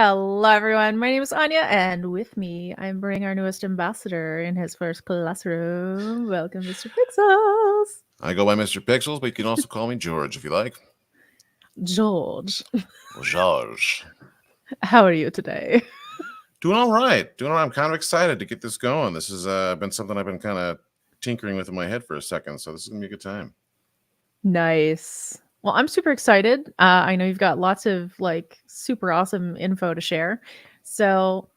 Hello, everyone. My name is Anya, and with me, I'm bringing our newest ambassador in his first classroom. Welcome, Mr. Pixels. I go by Mr. Pixels, but you can also call me George if you like. George, George. how are you today? Doing all right. I'm kind of excited to get this going. This has been something I've been kind of tinkering with in my head for a second, so this is going to be a good time. Nice. Well, I'm super excited. I know you've got lots of super awesome info to share. So,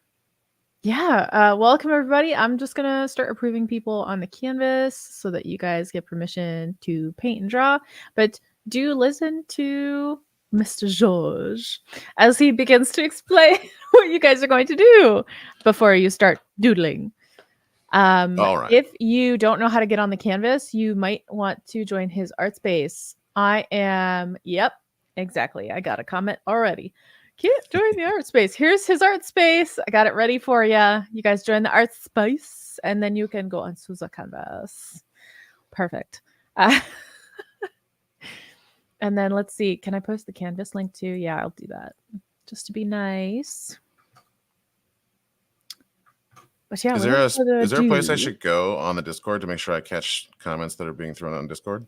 yeah, welcome everybody. I'm just gonna start approving people on the canvas so that you guys get permission to paint and draw. But do listen to Mr. George as he begins to explain what you guys are going to do before you start doodling. All right. If you don't know how to get on the canvas, you might want to join his art space. Yep, exactly. I got a comment already. Can't join the art space. Here's his art space. I got it ready for you. You guys join the art space, and then you can go on Sousa canvas. Perfect. And then let's see. Can I post the canvas link too? Yeah, I'll do that just to be nice. But yeah, is there a place I should go on the Discord to make sure I catch comments that are being thrown out on Discord?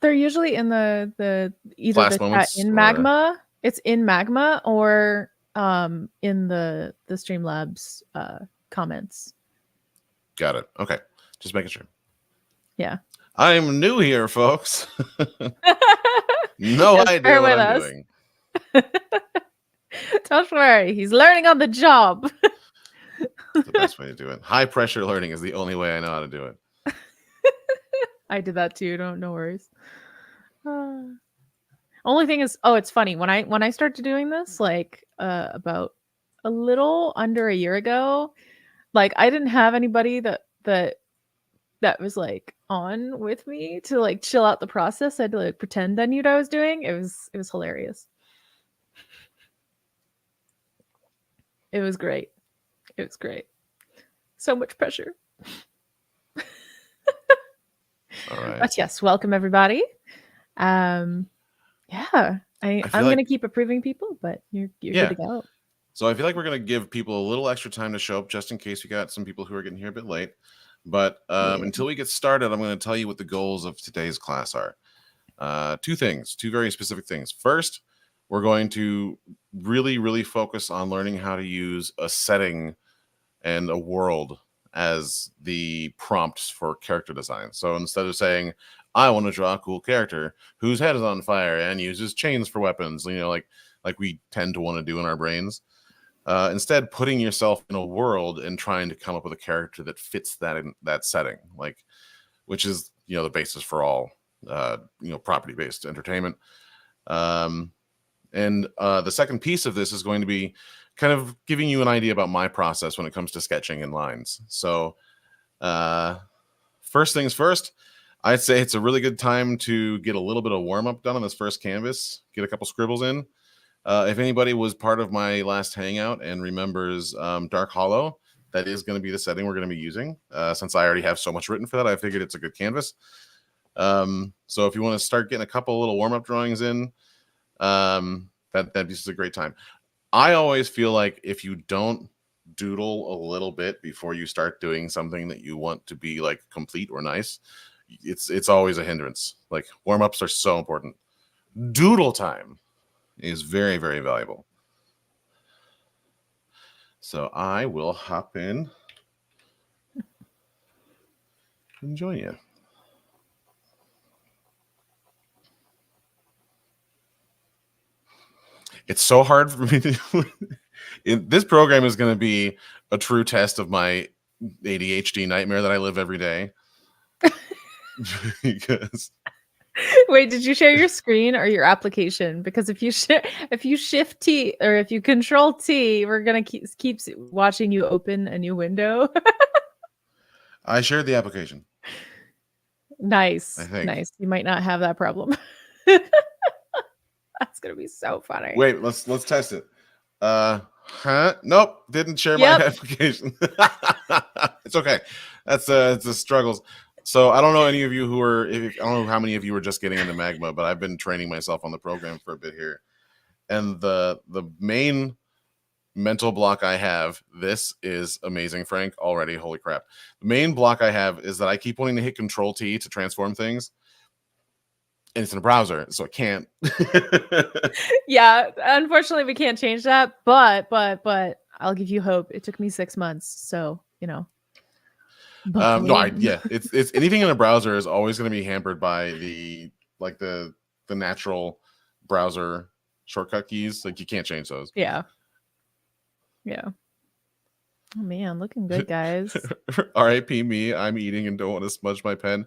They're usually in the either Class the moments chat in or... Magma. It's in Magma or in the Streamlabs comments. Got it. Okay, just making sure. Yeah. I'm new here, folks. No idea what I'm doing. Don't worry, he's learning on the job. That's the best way to do it. High pressure learning is the only way I know how to do it. I did that too. No worries. Only thing is, it's funny when I started doing this, about a little under a year ago, I didn't have anybody that was on with me to chill out the process. I had to pretend I knew what I was doing. It was hilarious. It was great. It was great. So much pressure. All right. But yes, welcome everybody. Yeah, I'm gonna keep approving people, but you're good to go. So I feel like we're gonna give people a little extra time to show up, just in case we got some people who are getting here a bit late. But until we get started, I'm going to tell you what the goals of today's class are. Two very specific things. First, we're going to really focus on learning how to use a setting and a world as the prompts for character design. So instead of saying, I want to draw a cool character whose head is on fire and uses chains for weapons, like we tend to want to do in our brains. Instead, putting yourself in a world and trying to come up with a character that fits that setting, which is the basis for all property-based entertainment. And the second piece of this is going to be kind of giving you an idea about my process when it comes to sketching in lines. So, first things first, I'd say it's a really good time to get a little bit of warm-up done on this first canvas, get a couple scribbles in. If anybody was part of my last hangout and remembers Dark Hollow, that is going to be the setting we're going to be using. Since I already have so much written for that, I figured it's a good canvas. So if you want to start getting a couple little warm-up drawings in, this is a great time. I always feel like if you don't doodle a little bit before you start doing something that you want to be complete or nice, it's always a hindrance. Warm-ups are so important. Doodle time is very, very valuable. So I will hop in and join you. It's so hard for me to... This program is going to be a true test of my ADHD nightmare that I live every day. Because... Wait, did you share your screen or your application? Because if you shift T or if you control T, we're gonna keep watching you open a new window. I shared the application. Nice. I think. Nice. You might not have that problem. That's gonna be so funny. Wait, let's test it. Nope, didn't share my application. It's okay. It's the struggles. So I don't know any of you I don't know how many of you are just getting into Magma, but I've been training myself on the program for a bit here. And the main mental block I have, this is amazing, Frank, already. Holy crap. The main block I have is that I keep wanting to hit Control T to transform things. And it's in a browser, so I can't. Yeah, unfortunately we can't change that, but I'll give you hope. It took me 6 months, so, buckle No, in. it's anything in a browser is always going to be hampered by the natural browser shortcut keys. Like, you can't change those. Yeah. Yeah. Oh man, looking good, guys. R.I.P. me. I'm eating and don't want to smudge my pen.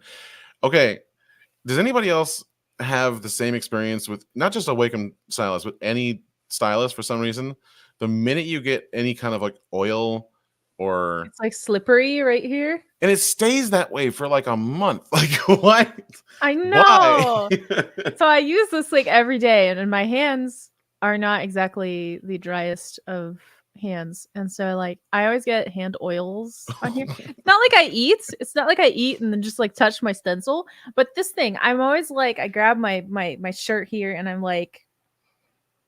Okay. Does anybody else have the same experience with not just a Wacom stylus, but any stylus for some reason? The minute you get any kind of like oil or It's like slippery right here. and it stays that way for like a month. Like, why? I Why? know. So I use this like every day, and my hands are not exactly the driest of hands, and so like I always get hand oils on here. It's not like I eat. It's not like I eat and then just like touch my stencil. But this thing, I'm always like, I grab my shirt here, and I'm like,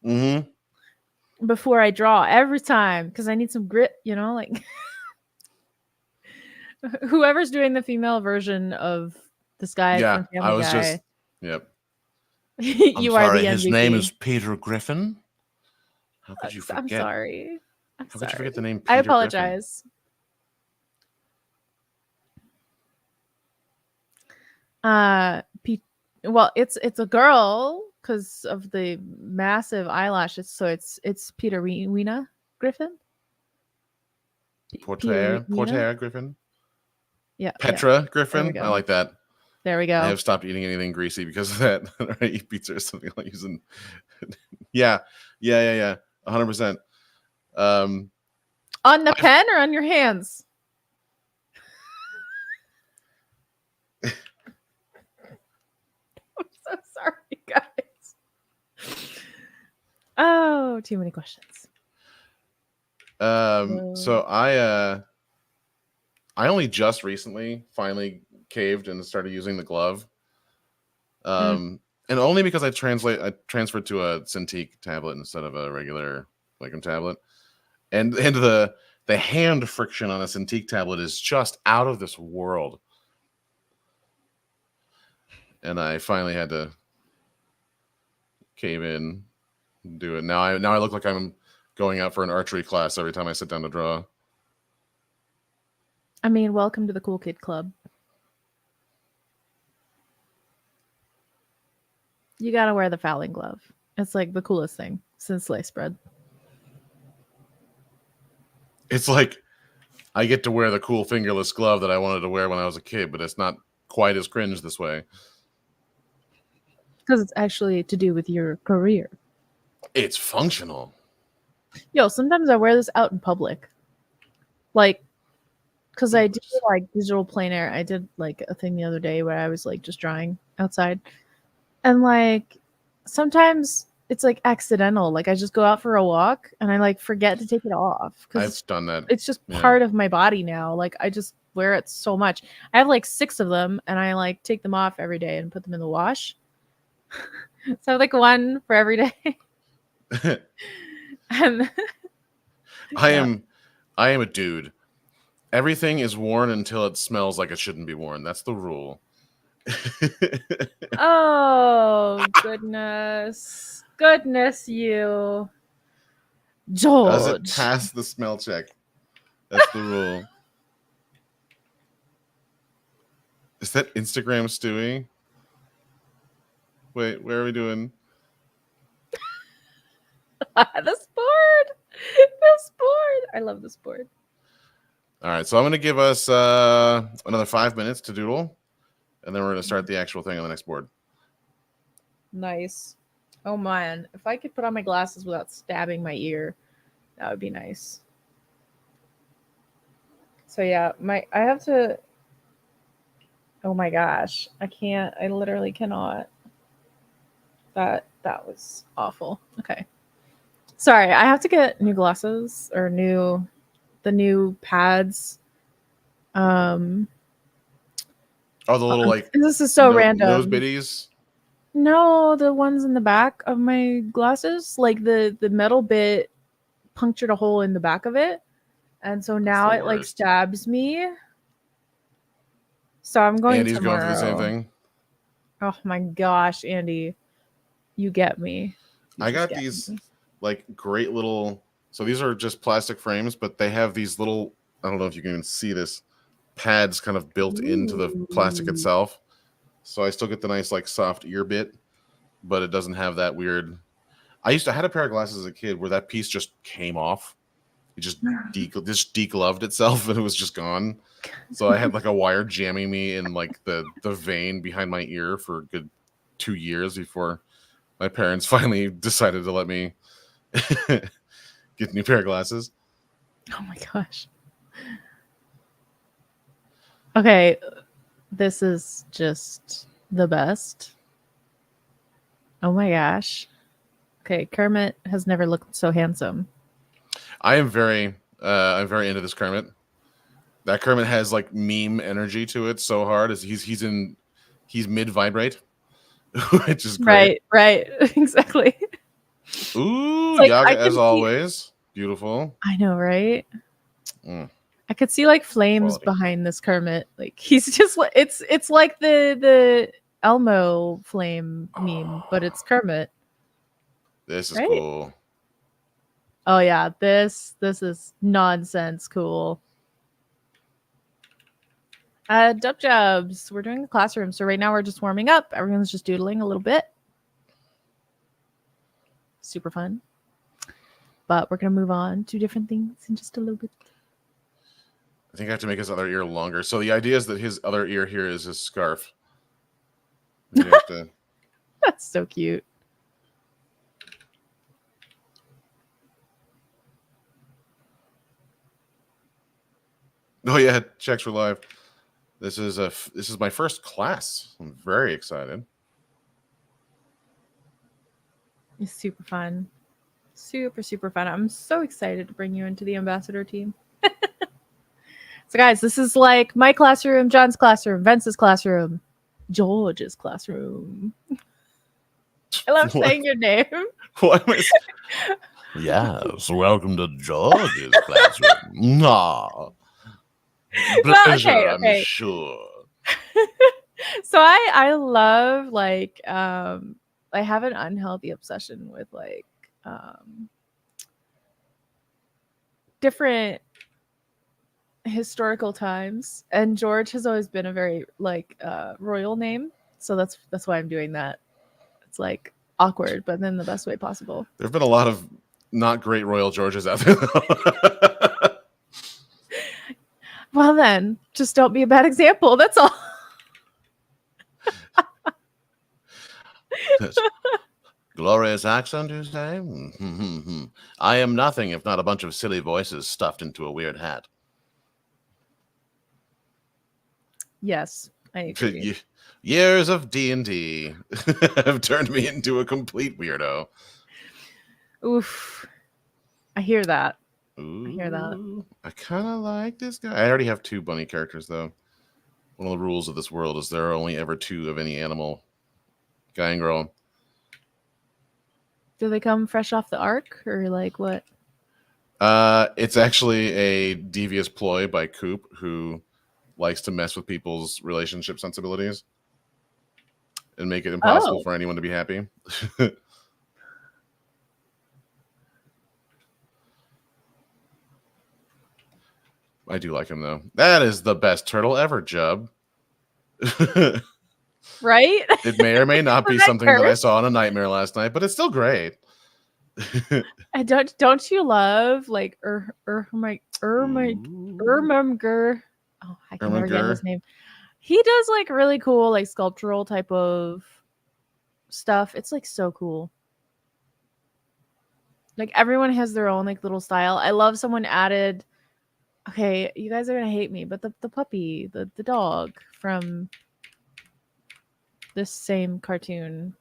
Mm-hmm. before I draw every time because I need some grit. Like whoever's doing the female version of this guy Yeah, from I Family was just. Guy, Yep. I'm you are sorry. the His name MVP. is Peter Griffin. How could you I'm forget? sorry. I'm How could you forget the sorry. name I Peter Griffin? apologize. Pe- well, it's a girl because of the massive eyelashes. So it's Peter Weena Griffin. Peter Weena. Porter Griffin. Yeah, yeah. Petra There we Griffin. I go. like that. There we I go. have stopped eating anything greasy because of that. I eat pizza or something like using. Yeah, 100%. On the I've pen or on your hands? I'm so sorry, guys. Oh, too many questions. so I only just recently finally caved and started using the glove. And only because I transferred to a Cintiq tablet instead of a regular Wacom tablet. And the hand friction on a Cintiq tablet is just out of this world. And I finally had to cave in and do it. Now I look like I'm going out for an archery class every time I sit down to draw. I mean, welcome to the Cool Kid Club. You gotta wear the fouling glove. It's like the coolest thing since sliced bread. It's like I get to wear the cool fingerless glove that I wanted to wear when I was a kid, but it's not quite as cringe this way. Because it's actually to do with your career. It's functional. Yo, sometimes I wear this out in public. Like, because I do like digital plein air. I did like a thing the other day where I was like just drawing outside. And like sometimes it's like accidental. Like I just go out for a walk and I like forget to take it off because I've done that. it's just part of my body now. Like I just wear it so much. I have like 6 of them and I like take them off every day and put them in the wash. So like one for every day. And I am a dude. Everything is worn until it smells like it shouldn't be worn. That's the rule. oh goodness. Goodness you. George. Does it pass the smell check? That's the rule. Is that Instagram Stewie? Wait, where are we doing? This board. This board. I love this board. All right, so I'm going to give us another 5 minutes to doodle, and then we're going to start the actual thing on the next board. Nice. Oh man, if I could put on my glasses without stabbing my ear, that would be nice. So yeah, I have to. Oh my gosh, I can't. I literally cannot. That was awful. Okay. Sorry, I have to get new glasses or the new pads. Oh, the little like this is so random. nose biddies. No, the ones in the back of my glasses, like the metal bit punctured a hole in the back of it, and so That's now the it like worst. stabs me. So I'm going Andy's going through the same tomorrow. thing. Oh my gosh, Andy, you get me. You I just got get these me. like great little. So these are just plastic frames, but they have these little. I don't know if you can even see this pads kind of built into the plastic Ooh. itself. So I still get the nice like soft ear bit, but it doesn't have that weird. I had a pair of glasses as a kid where that piece just came off. It just degloved itself and it was just gone. So I had like a wire jamming me in like the vein behind my ear for a good 2 years before my parents finally decided to let me get a new pair of glasses. Oh my gosh. Okay, this is just the best. Oh my gosh. Okay, Kermit has never looked so handsome. I'm very into this Kermit. That Kermit has like meme energy to it so hard. As he's mid vibrate, which is great. Right, right. Exactly. Ooh, It's like Yaga I as can see always, beautiful. I know, right? Mm, I could see like flames quality. behind this Kermit. Like he's just like it's like the Elmo flame meme, but it's Kermit, This is right? cool. Oh yeah, this is nonsense cool. Dub jobs. We're doing the classroom. So right now we're just warming up. Everyone's just doodling a little bit. Super fun. But we're gonna move on to different things in just a little bit. I think I have to make his other ear longer. So the idea is that his other ear here is his scarf. You have to. That's so cute. Oh yeah, checks were live. This is my first class. I'm very excited. It's super fun. Super, super fun. I'm so excited to bring you into the ambassador team. So, guys, this is like my classroom, John's classroom, Vince's classroom, George's classroom. I love What? saying your name. Why am I? Yes, welcome to George's classroom. Nah, Well, pleasure, okay, I'm okay. sure. So I love like I have an unhealthy obsession with like different historical times, and George has always been a very like royal name, so that's why I'm doing that. It's like awkward, but in the best way possible. There have been a lot of not great Royal Georges out there. Well, then just don't be a bad example. That's all. Glorious accent, you say? I am nothing if not a bunch of silly voices stuffed into a weird hat. Yes, I agree. Years of D&D have turned me into a complete weirdo. Oof, I hear that. I hear that. Ooh, I kind of like this guy. I already have 2 bunny characters, though. One of the rules of this world is there are only ever 2 of any animal, guy and girl. Do they come fresh off the ark or like what? It's actually a devious ploy by Coop, who likes to mess with people's relationship sensibilities and make it impossible Oh, for anyone to be happy. I do like him, though. That is the best turtle ever, Jub. right. It may or may not be Was that something that I cursed? saw in a nightmare last night, but it's still great. And don't you love like Ooh. Ermumger? Oh, I can never get his Ermengar. name. He does like really cool like sculptural type of stuff. It's like so cool. Like everyone has their own like little style. I love someone added. Okay, you guys are gonna hate me, but the puppy, the dog from this same cartoon,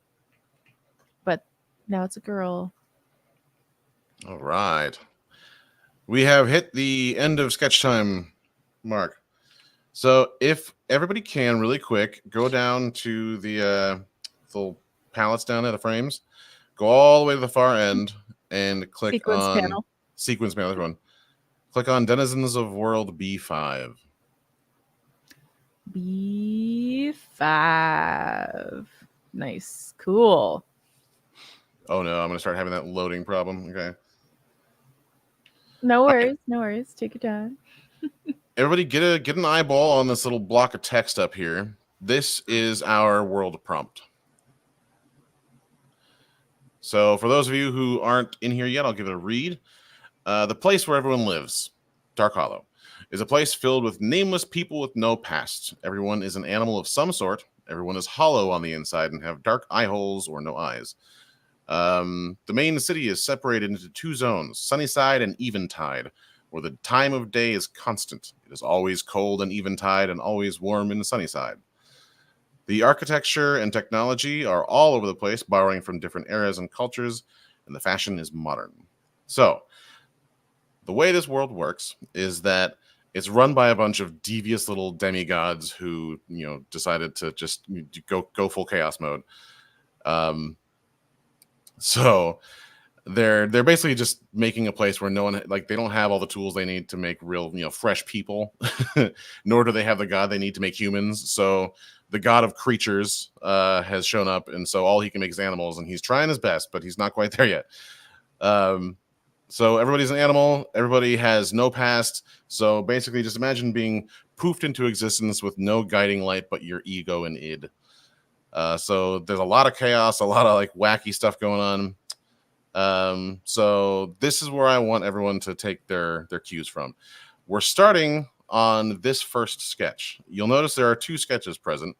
but now it's a girl. All right. We have hit the end of sketch time, Mark. So if everybody can, really quick, go down to the little palettes down there, the frames. Go all the way to the far end and click Sequence on panel. sequence panel. Everyone, click on Denizens of World B5. B5. Nice. Cool. Oh no, I'm gonna start having that loading problem. Okay. No All right. worries. No worries. Take your time. Everybody get an eyeball on this little block of text up here. This is our world prompt. So for those of you who aren't in here yet, I'll give it a read. The place where everyone lives, Dark Hollow, is a place filled with nameless people with no past. Everyone is an animal of some sort. Everyone is hollow on the inside and have dark eye holes or no eyes. The main city is separated into two zones, Sunnyside and Eventide, where the time of day is constant. It is always cold in Eventide and always warm in Sunnyside. The architecture and technology are all over the place, borrowing from different eras and cultures, and the fashion is modern. So, the way this world works is that it's run by a bunch of devious little demigods who, decided to just go full chaos mode. So they're basically just making a place where no one, like, they don't have all the tools they need to make real, fresh people, nor do they have the god they need to make humans. So the god of creatures has shown up, and so all he can make is animals, and he's trying his best, but he's not quite there yet. So everybody's an animal, everybody has no past. So basically just imagine being poofed into existence with no guiding light but your ego and id. So there's a lot of chaos, a lot of like wacky stuff going on. So this is where I want everyone to take their cues from. We're starting on this first sketch. You'll notice there are two sketches present.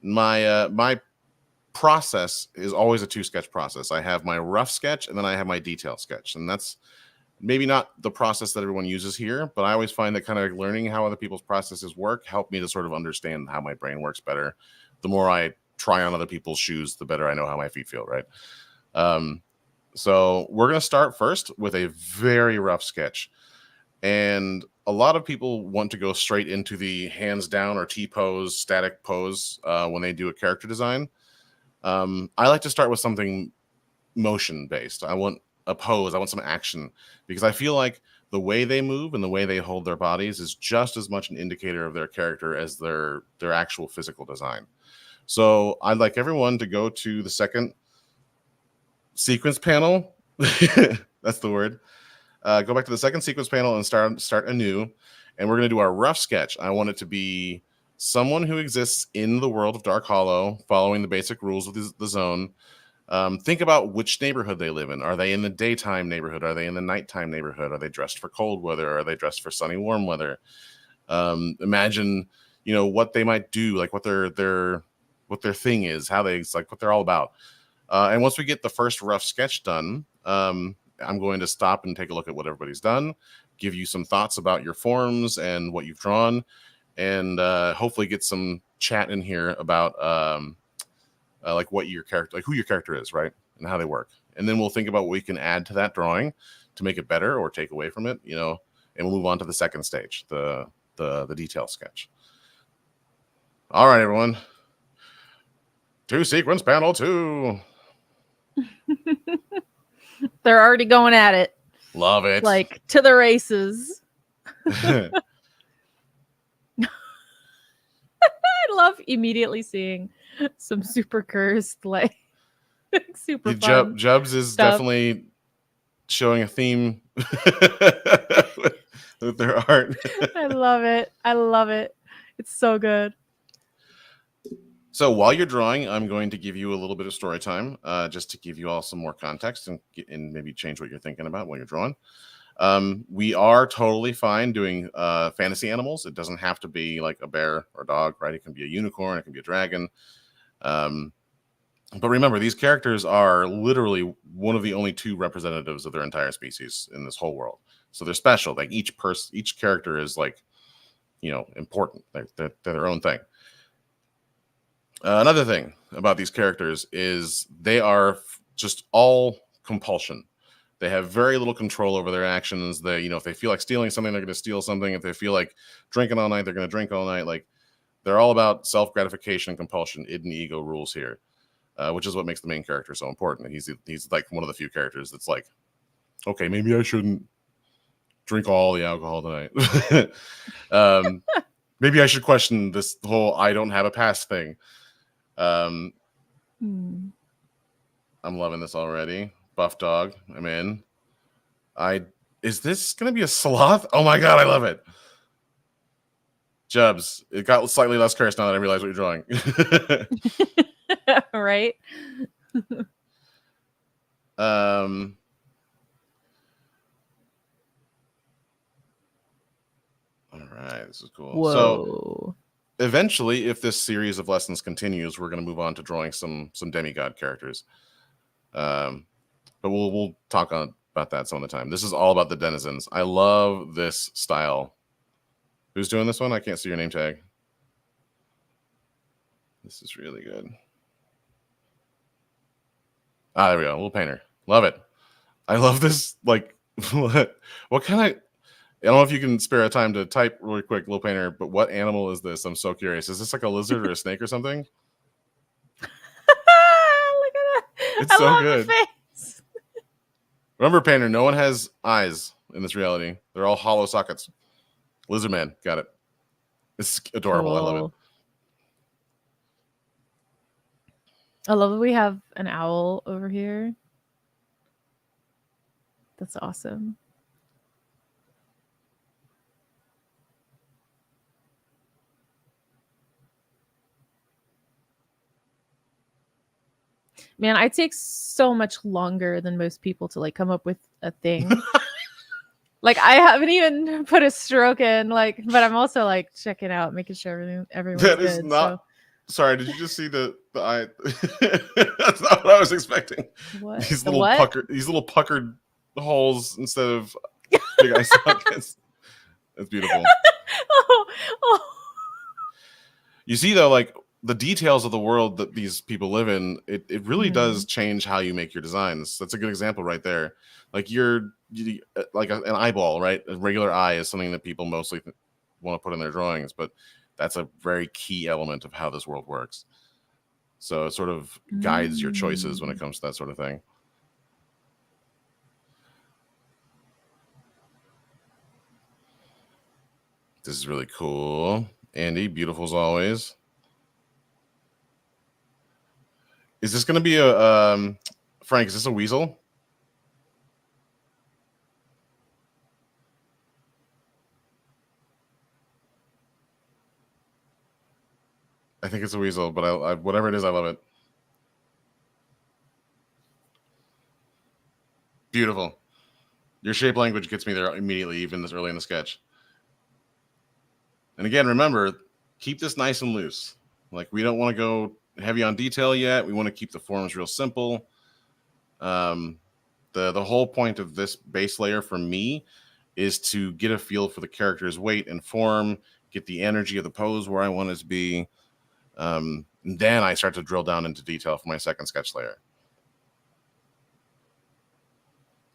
My process is always a two-sketch process. I have my rough sketch and then I have my detail sketch, and that's maybe not the process that everyone uses here, but I always find that kind of learning how other people's processes work help me to sort of understand how my brain works better. The more I try on other people's shoes, the better I know how my feet feel, right? So we're going to start first with a very rough sketch. And a lot of people want to go straight into the hands down or T-pose, static pose when they do a character design. I like to start with something motion-based. I want a pose. I want some action, because I feel like the way they move and the way they hold their bodies is just as much an indicator of their character as their actual physical design. So I'd like everyone to go to the second sequence panel. That's the word. Go back to the second sequence panel and start anew. And we're going to do our rough sketch. I want it to be someone who exists in the world of Dark Hollow, following the basic rules of the zone. Think about which neighborhood they live in. Are they in the daytime neighborhood? Are they in the nighttime neighborhood? Are they dressed for cold weather? Are they dressed for sunny, warm weather? Imagine, what they might do, like what their thing is, how they, like, what they're all about. And once we get the first rough sketch done, I'm going to stop and take a look at what everybody's done, give you some thoughts about your forms and what you've drawn, and hopefully get some chat in here about like what your character, like who your character is, right, and how they work. And then we'll think about what we can add to that drawing to make it better or take away from it, and we'll move on to the second stage, the detail sketch. All right, everyone. To sequence panel 2. They're already going at it. Love it. Like, to the races. I love immediately seeing some super cursed, like, super fun Jubs is stuff. definitely showing a theme with their art. I love it. I love it. It's so good. So while you're drawing, I'm going to give you a little bit of story time, just to give you all some more context and maybe change what you're thinking about while you're drawing. We are totally fine doing fantasy animals. It doesn't have to be like a bear or dog, right? It can be a unicorn, it can be a dragon. But remember, these characters are literally one of the only two representatives of their entire species in this whole world. So they're special. Like each character is like, important. They're their own thing. Another thing about these characters is they are just all compulsion. They have very little control over their actions. They, if they feel like stealing something, they're going to steal something. If they feel like drinking all night, they're going to drink all night. Like, they're all about self-gratification and compulsion. Id and ego rules here. which is what makes the main character so important. He's like one of the few characters that's like, okay, maybe I shouldn't drink all the alcohol tonight. Maybe I should question this whole I don't have a past thing. I'm loving this already. Buff dog, I'm in. Is this gonna be a sloth? Oh my god, I love it. Jubs, it got slightly less cursed now that I realize what you're drawing. Right? All right, this is cool. Whoa. So eventually, if this series of lessons continues, we're going to move on to drawing some demigod characters. But we'll talk about that some of the time. This is all about the denizens. I love this style. Who's doing this one? I can't see your name tag. This is really good. There we go. Little painter. Love it. I love this. Like, what kind of... I don't know if you can spare a time to type really quick, Little Painter, but what animal is this? I'm so curious. Is this like a lizard or a snake or something? Look at that. It's so love good. The face. Remember, Painter, no one has eyes in this reality. They're all hollow sockets. Lizard Man. Got it. It's adorable. Cool. I love it. I love that we have an owl over here. That's awesome. Man, I take so much longer than most people to like come up with a thing. Like I haven't even put a stroke in, like, but I'm also like checking out, making sure everyone's that good. Is not. So. Sorry, did you just see the eye? That's not what I was expecting. What? These little puckered holes instead of big eye sockets. It's beautiful. Oh. You see, though, like the details of the world that these people live in, it really does change how you make your designs. That's a good example right there. Like like an eyeball, right? A regular eye is something that people mostly want to put in their drawings, but that's a very key element of how this world works. So it sort of guides your choices when it comes to that sort of thing. This is really cool. Andy, beautiful as always. Is this going to be a Frank? Is this a weasel? I think it's a weasel, but I whatever it is, I love it. Beautiful. Your shape language gets me there immediately, even this early in the sketch. And again, remember, keep this nice and loose. Like, we don't want to go heavy on detail yet. We want to keep the forms real simple. The whole point of this base layer for me is to get a feel for the character's weight and form, get the energy of the pose where I want it to be. And then I start to drill down into detail for my second sketch layer.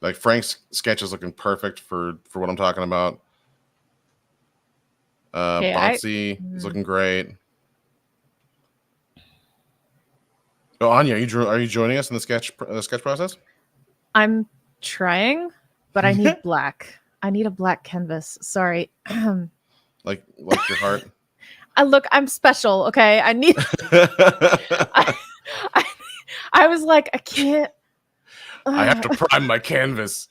Like Frank's sketch is looking perfect for what I'm talking about. Botsy is looking great. Oh, Anya, are you joining us in the sketch process? I'm trying, but I need black. I need a black canvas. Sorry. like your heart. I'm special. Okay. I need. I was like, I can't. I have to prime my canvas.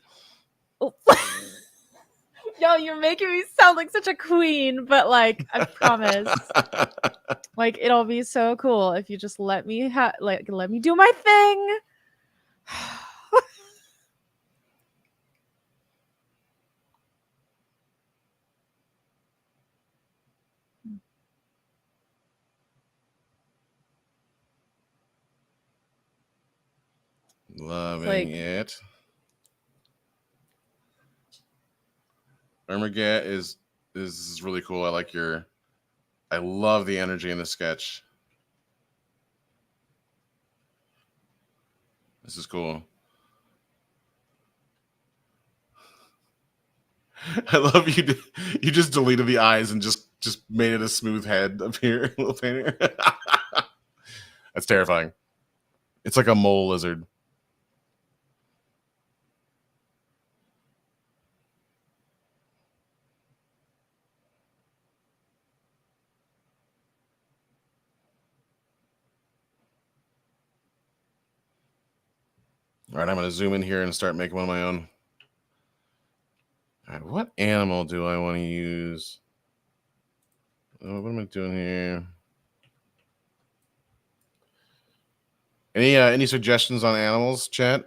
Yo, you're making me sound like such a queen, but like, I promise. Like, it'll be so cool if you just let me let me do my thing. Loving it. Ermagat is really cool. I love the energy in the sketch. This is cool. I love you just deleted the eyes and just made it a smooth head up here, Little Painter. That's terrifying. It's like a mole lizard. All right, I'm going to zoom in here and start making one of my own. All right, what animal do I want to use? Oh, what am I doing here? Any suggestions on animals, chat?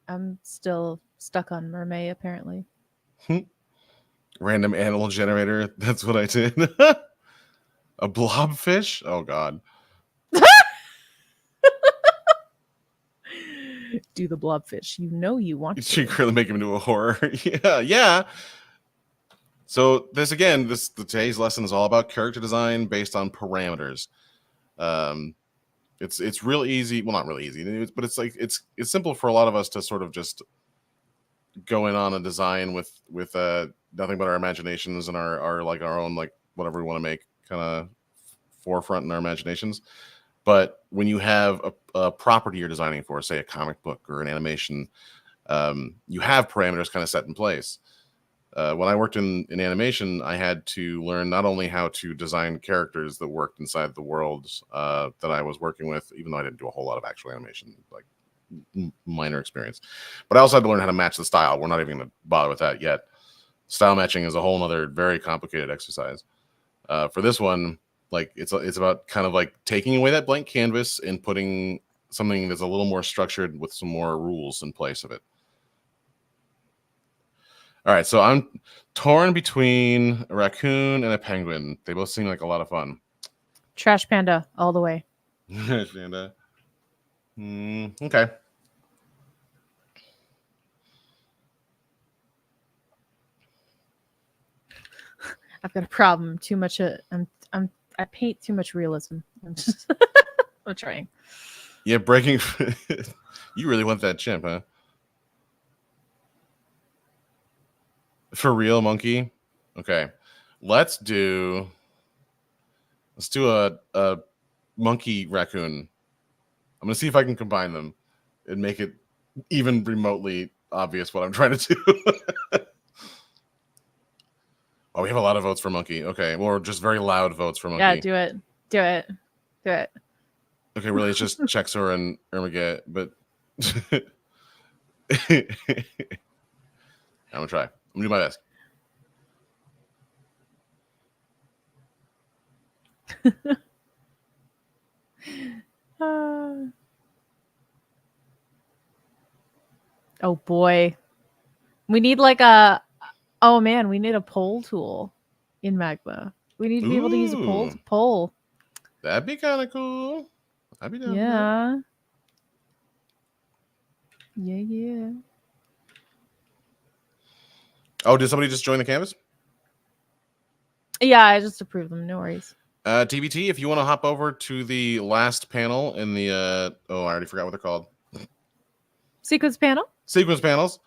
I'm still stuck on mermaid, apparently. Random animal generator. That's what I did. A blobfish? Oh, God. Do the blobfish. You know you want You to. should really make him into a horror. Yeah. So today's lesson is all about character design based on parameters. It's real easy. Well, not really easy, but it's simple for a lot of us to sort of just go in on a design with nothing but our imaginations and our own like whatever we want to make kind of forefront in our imaginations. But when you have a property you're designing for, say a comic book or an animation, you have parameters kind of set in place. When I worked in animation, I had to learn not only how to design characters that worked inside the worlds that I was working with, even though I didn't do a whole lot of actual animation, like minor experience, but I also had to learn how to match the style. We're not even going to bother with that yet. Style matching is a whole other very complicated exercise. For this one, like it's about kind of like taking away that blank canvas and putting something that's a little more structured with some more rules in place of it. All right, so I'm torn between a raccoon and a penguin. They both seem like a lot of fun. Trash panda all the way. And, okay. I've got a problem. Too much. I paint too much realism. I'm trying. Yeah, breaking. You really want that chimp, huh? For real, monkey. Okay, let's do a monkey raccoon. I'm gonna see if I can combine them and make it even remotely obvious what I'm trying to do. Oh, we have a lot of votes for monkey. Okay, or just very loud votes for monkey. Yeah, do it. Do it. Do it. Okay, really, it's just Chexor and Ermaget, but I'm gonna try. I'm gonna do my best. Oh boy. We need like a oh man, we need a poll tool in Magma. We need to be able to use a poll to poll. That'd be kind of cool. I'd be down. Yeah. Yeah. Oh, did somebody just join the canvas? Yeah, I just approved them. No worries. TBT, if you want to hop over to the last panel in the I already forgot what they're called. Sequence panel. Sequence panels.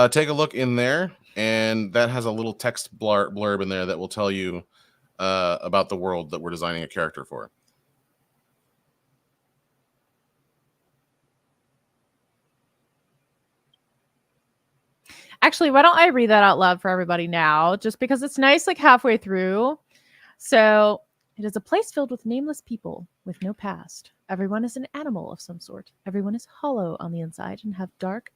Take a look in there, and that has a little text blurb in there that will tell you about the world that we're designing a character for. Actually, why don't I read that out loud for everybody now? Just because it's nice, like halfway through. So, it is a place filled with nameless people with no past. Everyone is an animal of some sort. Everyone is hollow on the inside and have dark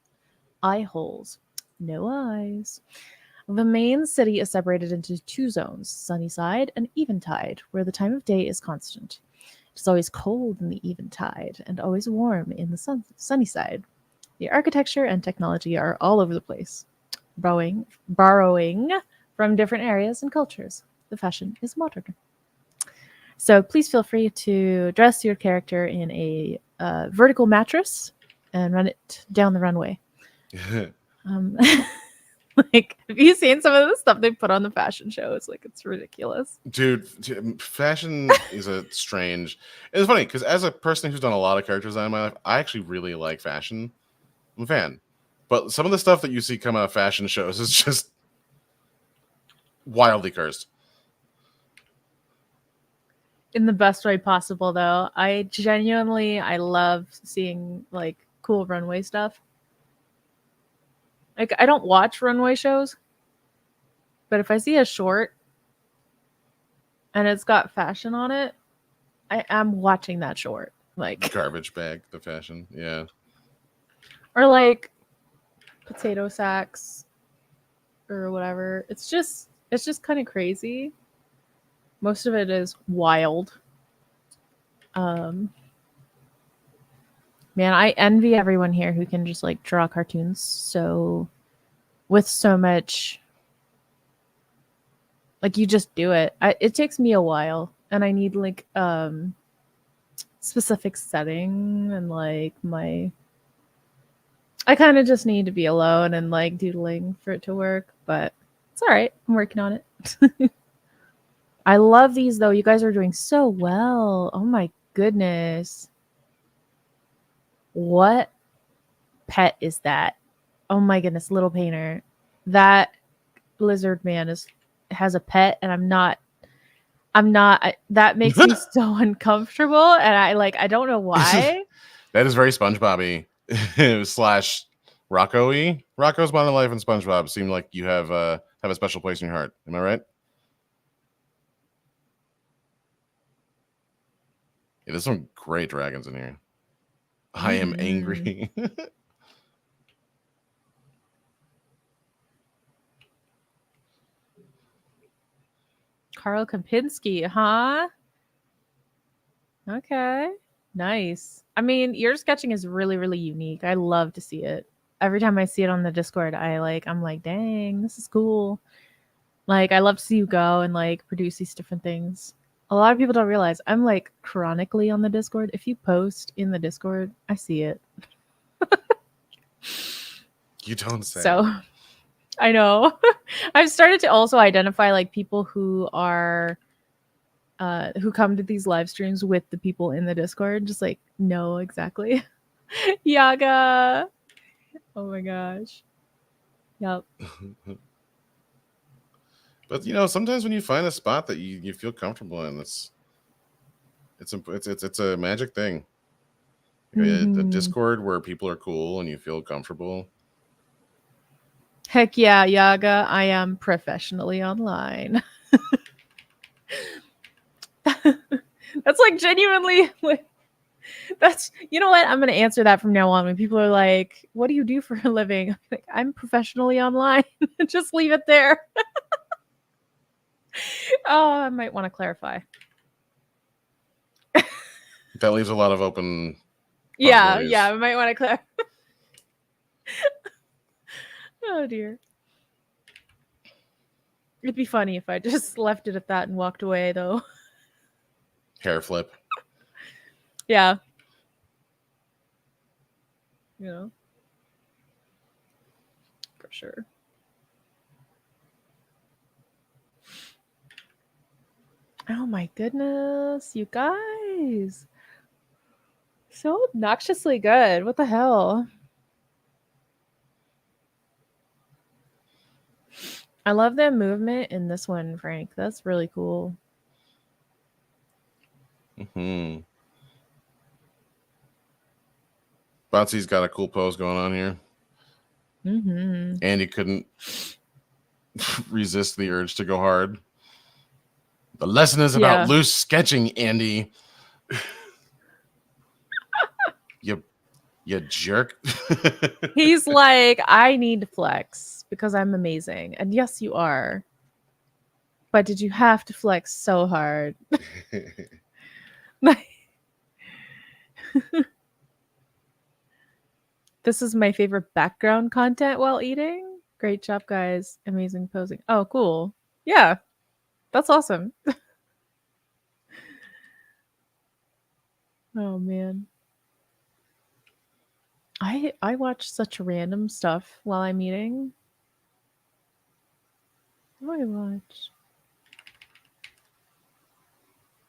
eye holes. No eyes. The main city is separated into two zones, Sunnyside and Eventide, where the time of day is constant. It is always cold in the Eventide and always warm in the Sunnyside. The architecture and technology are all over the place, borrowing from different areas and cultures. The fashion is modern. So please feel free to dress your character in a vertical mattress and run it down the runway. Like, have you seen some of the stuff they put on the fashion shows? Like, it's ridiculous. Dude, fashion is a strange. It's funny because as a person who's done a lot of character design in my life, I actually really like fashion. I'm a fan. But some of the stuff that you see come out of fashion shows is just wildly cursed. In the best way possible, though. I love seeing like cool runway stuff. Like, I don't watch runway shows, but if I see a short and it's got fashion on it, I am watching that short. Like, Garbage bag, the fashion. Yeah. or like potato sacks or whatever. It's just kind of crazy. Most of it is wild. Um Man, I envy everyone here who can just like draw cartoons so with so much, like, you just do it. It takes me a while, and I need like specific setting, and like I kind of just need to be alone and like doodling for it to work, but it's all right. I'm working on it. I love these though. You guys are doing so well. Oh my goodness. What pet is that? Oh my goodness, little painter. That lizard man has a pet, and that makes me so uncomfortable, and I don't know why. That is very SpongeBob-y slash Rocco-y. Rocco's Modern Life and SpongeBob seem like you have a special place in your heart. Am I right? Yeah, there's some great dragons in here. I am angry. Carl Kempinski, huh? Okay. Nice. I mean, your sketching is really, really unique. I love to see it. Every time I see it on the Discord, I'm like, dang, this is cool. Like, I love to see you go and like produce these different things. A lot of people don't realize I'm like chronically on the Discord. If you post in the Discord, I see it. You don't say. So I know. I've started to also identify like people who come to these live streams with the people in the Discord, just like know exactly. Yaga. Oh my gosh. Yep. But sometimes when you find a spot that you feel comfortable in, it's a magic thing. Like a Discord where people are cool and you feel comfortable. Heck yeah, Yaga. I am professionally online. That's like genuinely like, you know what? I'm gonna answer that from now on when people are like, "What do you do for a living?" I'm like, I'm professionally online. Just leave it there. Oh, I might want to clarify. That leaves a lot of open. Yeah, I might want to clarify. Oh dear. It'd be funny if I just left it at that and walked away, though. Hair flip. Yeah. You know. For sure. Oh my goodness, you guys. So obnoxiously good. What the hell? I love the movement in this one, Frank. That's really cool. Botsy's got a cool pose going on here. And he couldn't resist the urge to go hard. The lesson is about loose sketching, Andy. You jerk. He's like, I need to flex because I'm amazing. And yes, you are. But did you have to flex so hard? This is my favorite background content while eating. Great job, guys. Amazing posing. Oh, cool. Yeah. That's awesome. Oh man. I watch such random stuff while I'm eating. What do I watch?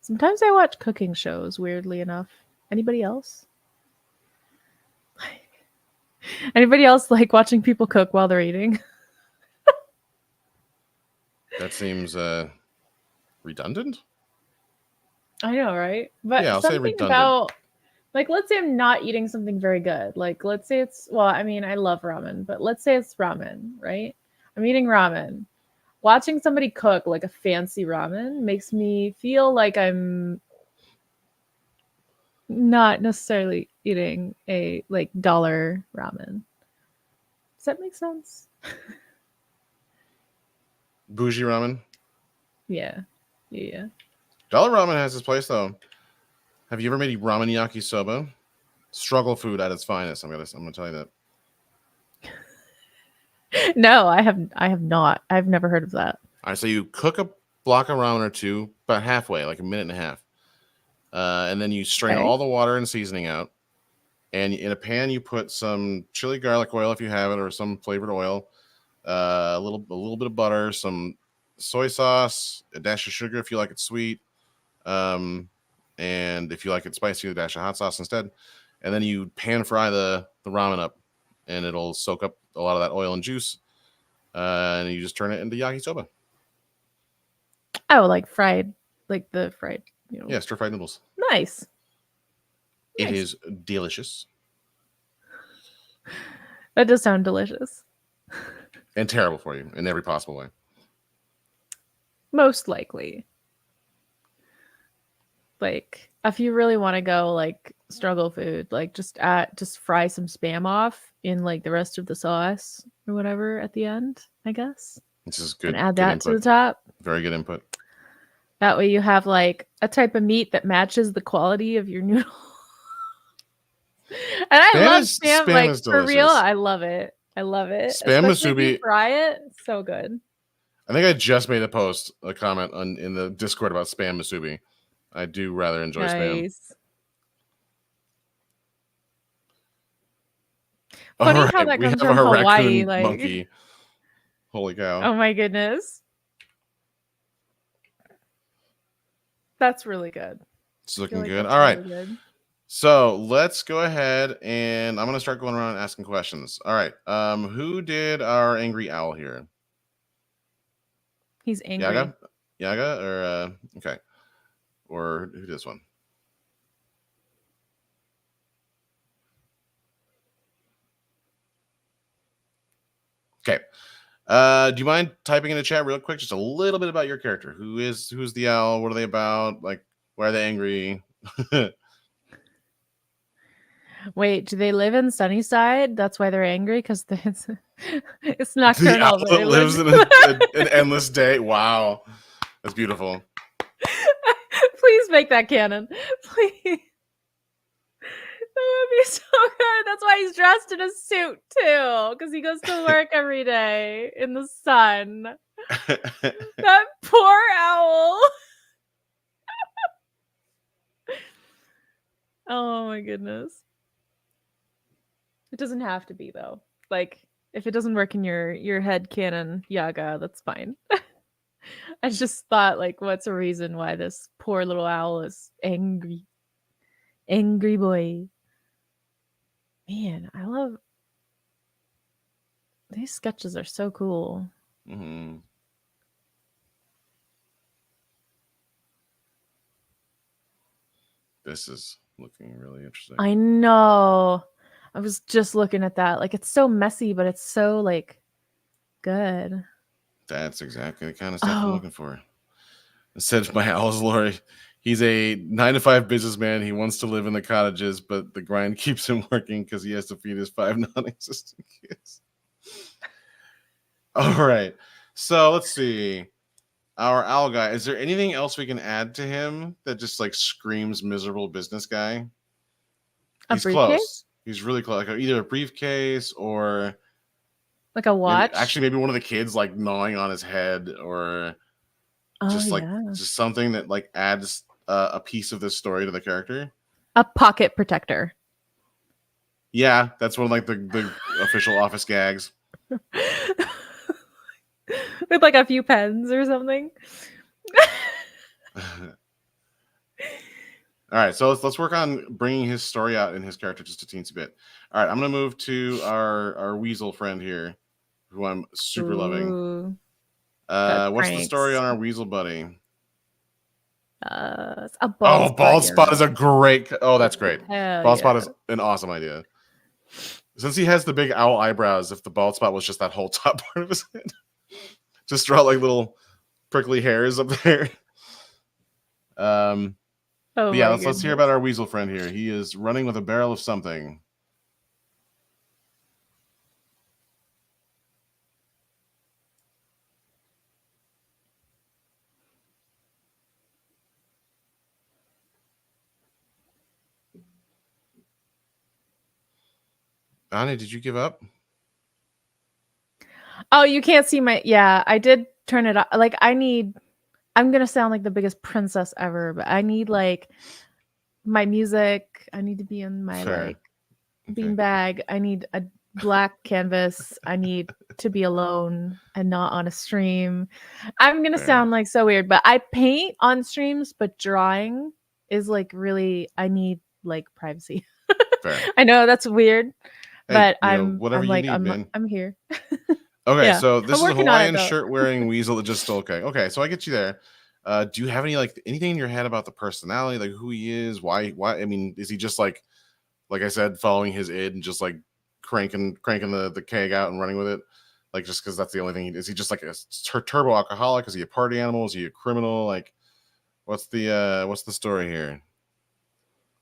Sometimes I watch cooking shows, weirdly enough. Anybody else? Anybody else like watching people cook while they're eating? That seems redundant. I know, right? But Yeah, I'll say something redundant. about like let's say I'm not eating something very good. Like let's say it's well, I mean, I love ramen, but let's say it's ramen, right? I'm eating ramen. Watching somebody cook like a fancy ramen makes me feel like I'm not necessarily eating a like dollar ramen. Does that make sense? Bougie ramen. Yeah. Yeah. Dollar ramen has its place though. Have you ever made ramen yakisoba? Struggle food at its finest. I'm gonna tell you that. No, I have not. I've never heard of that. All right, so you cook a block of ramen or two, about halfway, like a minute and a half, and then you strain Okay. all the water and seasoning out. And in a pan, you put some chili garlic oil if you have it, or some flavored oil, a little bit of butter, some soy sauce, a dash of sugar if you like it sweet, um, and if you like it spicy, a dash of hot sauce instead. And then you pan fry the ramen up, and it'll soak up a lot of that oil and juice, and you just turn it into yakisoba. Oh, like fried, like the fried, you know. Yeah, stir fried noodles. Nice. It Nice. is delicious That does sound delicious. and terrible for you in every possible way. Most likely. Like if you really want to go like struggle food, like just fry some spam off in like the rest of the sauce or whatever at the end, I guess. This is And good, add good that to input. the top. Very good input. That way you have like a type of meat that matches the quality of your noodle. And I love spam, Spam like is for real, delicious. I love it. I love it. Spam Especially if you musubi. fry it. So good. I think I just made a comment in the Discord about spam musubi. I do rather enjoy spam. Nice. All Funny how right, that we comes have from our Hawaii. raccoon Like, monkey. Holy cow! oh my goodness. That's really good. It's I feel looking like good. that's All right, really good. so let's go ahead and I'm gonna start going around and asking questions. All right, who did our angry owl here? He's angry. Yaga, Yaga, or okay, or who did this one? Okay. Do you mind typing in the chat real quick, just a little bit about your character? Who's the owl? What are they about? Like, why are they angry? Wait, do they live in Sunnyside? That's why they're angry? Because it's The nocturnal. owl that They live. lives in an endless day. Wow, that's beautiful. Please make that canon. Please. That would be so good. That's why he's dressed in a suit too, because he goes to work every day in the sun. That poor owl. Oh my goodness. It doesn't have to be though. Like if it doesn't work in your head canon, Yaga, that's fine. I just thought like what's a reason why this poor little owl is angry. Angry boy. Man, I love these sketches are so cool. Mm-hmm. This is looking really interesting. I know. I was just looking at that. Like it's so messy, but it's so like good. That's exactly the kind of stuff I'm Oh, looking for. It said my owl's Lori. He's a 9 to 5 businessman. He wants to live in the cottages, but the grind keeps him working because he has to feed his 5 non-existent kids. All right. So let's see. Our owl guy. Is there anything else we can add to him that just like screams miserable business guy? a He's close. briefcase? He's really close. Like either a briefcase or Like a maybe watch? maybe one of the kids like gnawing on his head, or Oh just like yeah. just something that like adds a piece of this story to the character. A pocket protector. Yeah, that's one of like the official office gags. With like a few pens or something. All right, so let's work on bringing his story out in his character just a teensy bit. All right, I'm gonna move to our weasel friend here, who I'm super loving. Ooh, that What's the story pranks. on our weasel buddy? It's a bald Oh, spot bald spot is a hero. great. Oh, that's great. Hell Bald spot yeah. is an awesome idea. Since he has the big owl eyebrows, if the bald spot was just that whole top part of his head, just draw like little prickly hairs up there. Oh Yeah, my let's hear about goodness. our weasel friend here. He is running with a barrel of something. Ani, did you give up? Oh, you can't see my. Yeah, I did turn it off. Like, I'm gonna sound like the biggest princess ever, but I need like my music. I need to be in my Fair. like Okay. beanbag. I need a black canvas. I need to be alone and not on a stream. I'm gonna Fair. sound like so weird, but I paint on streams, but drawing is like really. I need like privacy. Fair. I know that's weird, Hey, but whatever I'm you like need, man. I'm here. Okay, Yeah, so I'm this is a working on it Hawaiian though. shirt wearing weasel that just stole. Okay, so I get you there. Do you have any like anything in your head about the personality, like who he is? Why? I mean, is he just like I said, following his id and just like cranking the keg out and running with it? Like just because that's the only thing. Is he just like a turbo alcoholic? Is he a party animal? Is he a criminal? Like, what's the story here?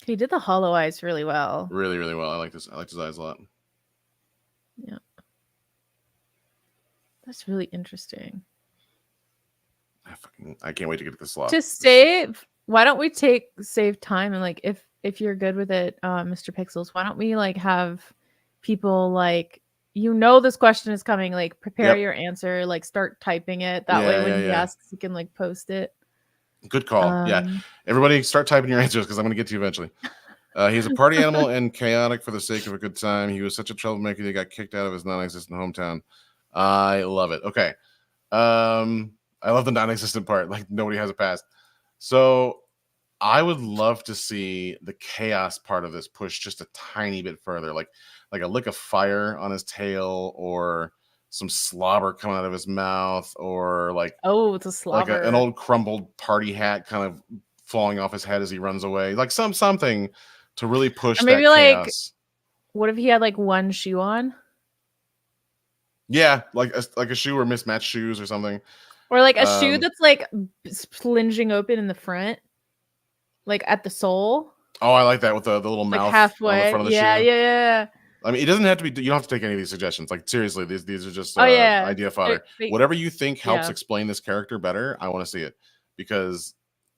He did the hollow eyes really well. Really, really well. I like this. I like his eyes a lot. Yeah, that's really interesting. I can't wait to get to this slot. To save, why don't we save time and like if you're good with it, Mr. Pixels, why don't we like have people like this question is coming, like prepare Yep. your answer, like start typing it. That way Yeah, when yeah, he yeah. asks, you can like post it. Good call. Yeah. Um Everybody start typing your answers because I'm going to get to you eventually. He's a party animal and chaotic for the sake of a good time. He was such a troublemaker that he got kicked out of his non-existent hometown. I love it. Okay. I love the non-existent part. Like nobody has a past. So I would love to see the chaos part of this push just a tiny bit further, like a lick of fire on his tail, or some slobber coming out of his mouth, or oh, it's a like an slobber. old crumbled party hat kind of falling off his head as he runs away, like something to really push Or that maybe like chaos. what if he had like one shoe on? Yeah, like a shoe or mismatched shoes or something. Or like a shoe Um, that's like splinging open in the front, like at the sole, oh, I like that with the little like mouth on the halfway. front of the Yeah, shoe. yeah, yeah. I mean, it doesn't have to be. You don't have to take any of these suggestions. Like seriously, these are just Oh yeah. idea fodder. They Whatever you think helps yeah. explain this character better, I want to see it, because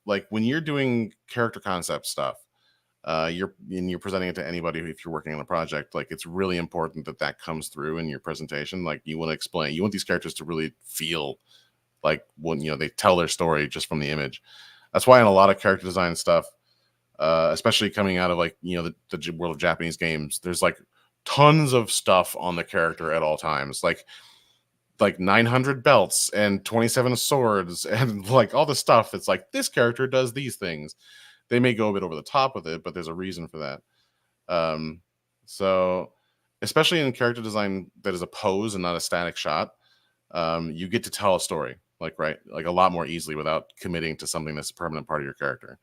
like when you're doing character concept stuff, you're presenting it to anybody if you're working on a project. Like it's really important that comes through in your presentation. Like you want to explain. You want these characters to really feel like when they tell their story just from the image. That's why in a lot of character design stuff, especially coming out of like the world of Japanese games, there's like tons of stuff on the character at all times, like 900 belts and 27 swords and like all the stuff. It's like this character does these things. They may go a bit over the top with it, but there's a reason for that. So especially in character design that is a pose and not a static shot, you get to tell a story like a lot more easily without committing to something that's a permanent part of your character.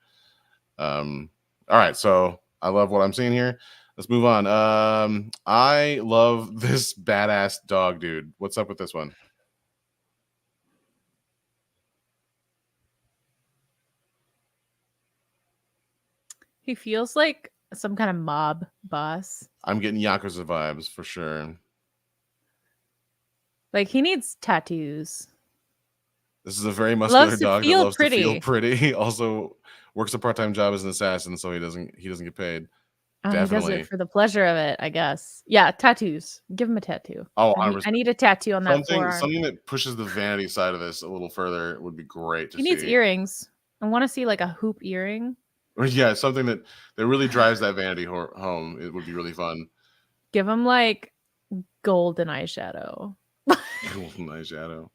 All right, so I love what I'm seeing here. Let's move on. I love this badass dog dude. What's up with this one? He feels like some kind of mob boss. I'm getting Yakuza vibes for sure. Like he needs tattoos. This is a very muscular Loves to dog that feel loves to feel pretty. pretty. He also works a part-time job as an assassin, so he doesn't get paid. He does it Definitely. for the pleasure of it, I guess. Yeah, tattoos. Give him a tattoo. Oh, I need 100%. I need a tattoo on that forearm. Something that pushes the vanity side of this a little further would be great to He needs see. earrings. I want to see like a hoop earring. Or yeah, something that really drives that vanity home. It would be really fun. Give him like golden eyeshadow. Golden eyeshadow.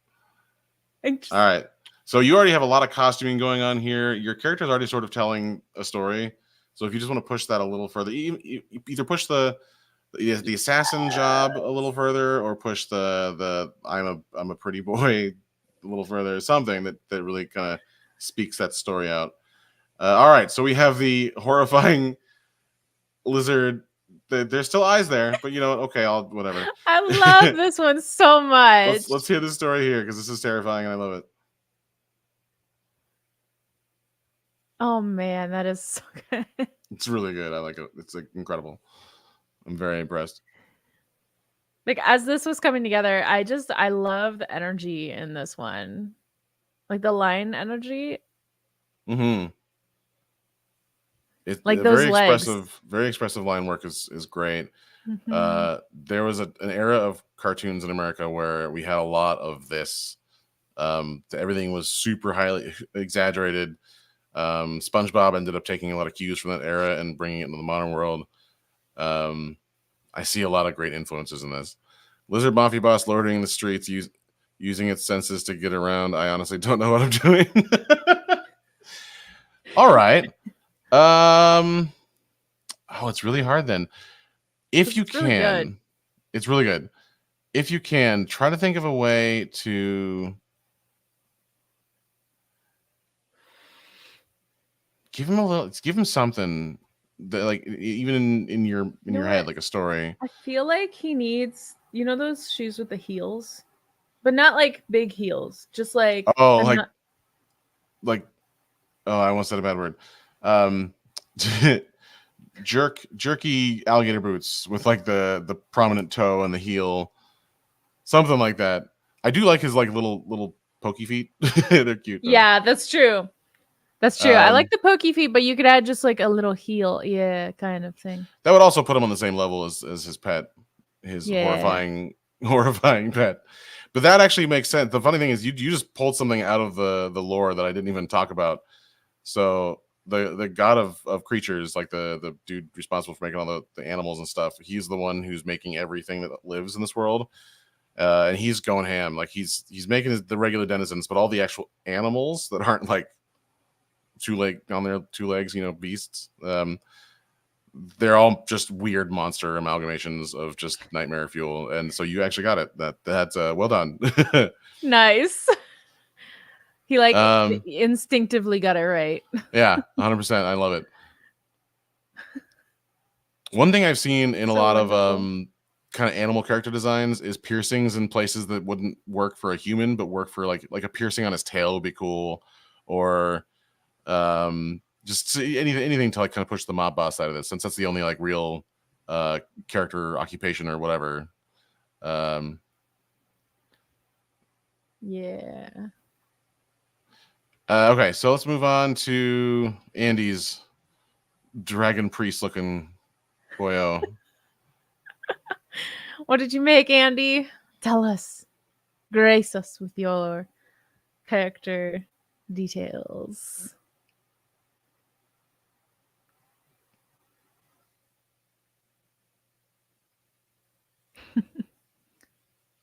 Just, All right. So you already have a lot of costuming going on here. Your character's already sort of telling a story. So if you just want to push that a little further, either push the assassin job a little further, or push the I'm a pretty boy a little further. Something that really kind of speaks that story out. All right, so we have the horrifying lizard. There's still eyes there, but you know what? Okay, I'll whatever. I love this one so much. Let's hear the story here, because this is terrifying and I love it. Oh man, that is so good. It's really good. I like it. It's like incredible. I'm very impressed. Like as this was coming together, I love the energy in this one. Like the line energy. Mm-hmm. It's Like those legs. very expressive line work is great. Mhm. There was an era of cartoons in America where we had a lot of this. Everything was super highly exaggerated. SpongeBob ended up taking a lot of cues from that era and bringing it into the modern world. I see a lot of great influences in this. Lizard Mafia boss loitering in the streets, using its senses to get around. I honestly don't know what I'm doing. All right. Oh, it's really hard then. If you can, it's really good. If you can, try to think of a way to give him something that, like, even in your head, like a story. I feel like he needs, you know, those shoes with the heels, but not like big heels, just like oh, I almost said a bad word. Jerky alligator boots with like the prominent toe and the heel, something like that. I do like his like little pokey feet. They're cute though. Yeah, that's true. That's true. I like the pokey feet, but you could add just like a little heel, kind of thing. That would also put him on the same level as his pet, his horrifying pet. But that actually makes sense. The funny thing is, you just pulled something out of the lore that I didn't even talk about. So the god of creatures, like the dude responsible for making all the animals and stuff, he's the one who's making everything that lives in this world. And he's going ham. Like he's making the regular denizens, but all the actual animals that aren't like two legs, you know, beasts. They're all just weird monster amalgamations of just nightmare fuel. And so you actually got it. That's well done. Nice. He like instinctively got it right. Yeah, 100%. I love it. One thing I've seen in a lot of kind of animal character designs is piercings in places that wouldn't work for a human, but work for like a piercing on his tail would be cool, or just anything to like kind of push the mob boss side of this, since that's the only like real character occupation or whatever. Yeah. Okay, so let's move on to Andy's dragon priest looking boyo. What did you make, Andy? Tell us. Grace us with your character details.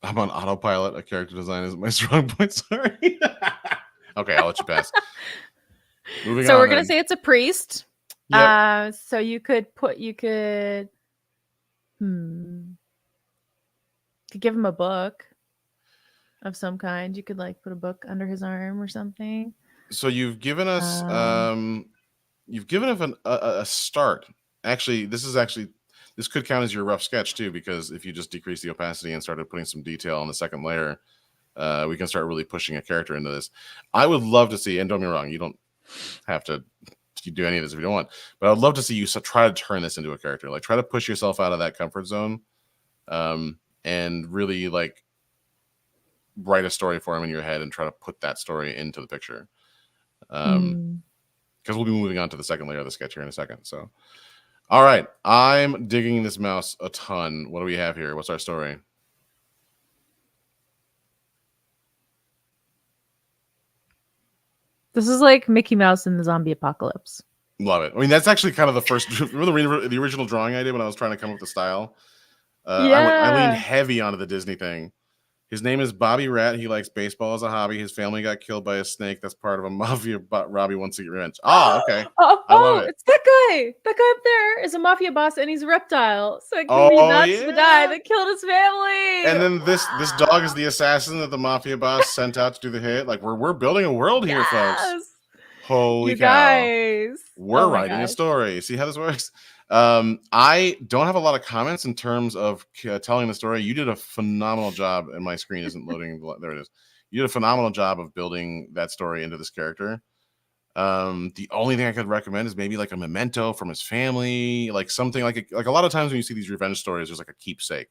I'm on autopilot. A character design isn't my strong point. Sorry. Okay, I'll let you pass. Moving so on, we're gonna say it's a priest. Yep. So you could give him a book of some kind. You could like put a book under his arm or something. So you've given us a start. Actually, this could count as your rough sketch too, because if you just decrease the opacity and started putting some detail on the second layer, we can start really pushing a character into this. I would love to see, and don't get me wrong, you don't have to do any of this if you don't want, but I'd love to see you try to turn this into a character. Like, try to push yourself out of that comfort zone, and really like write a story for him in your head and try to put that story into the picture. Because we'll be moving on to the second layer of the sketch here in a second. So, all right, I'm digging this mouse a ton. What do we have here? What's our story? This is like Mickey Mouse in the zombie apocalypse. Love it. I mean, that's actually kind of the first. Remember the original drawing I did when I was trying to come up with the style? I leaned heavy onto the Disney thing. His name is Bobby Rat. He likes baseball as a hobby. His family got killed by a snake. That's part of a mafia, but Robbie wants to get revenge. Oh, okay. I love it. It's that guy. That guy up there is a mafia boss, and he's a reptile. So it can be Oh, that's the guy yeah. that killed his family. And then this dog is the assassin that the mafia boss sent out to do the hit. Like we're building a world here, folks. Holy You cow. guys. We're writing a story. See how this works? I don't have a lot of comments in terms of telling the story. You did a phenomenal job, and my screen isn't loading. There it is. You did a phenomenal job of building that story into this character. The only thing I could recommend is maybe like a memento from his family, like something like a lot of times when you see these revenge stories, there's like a keepsake,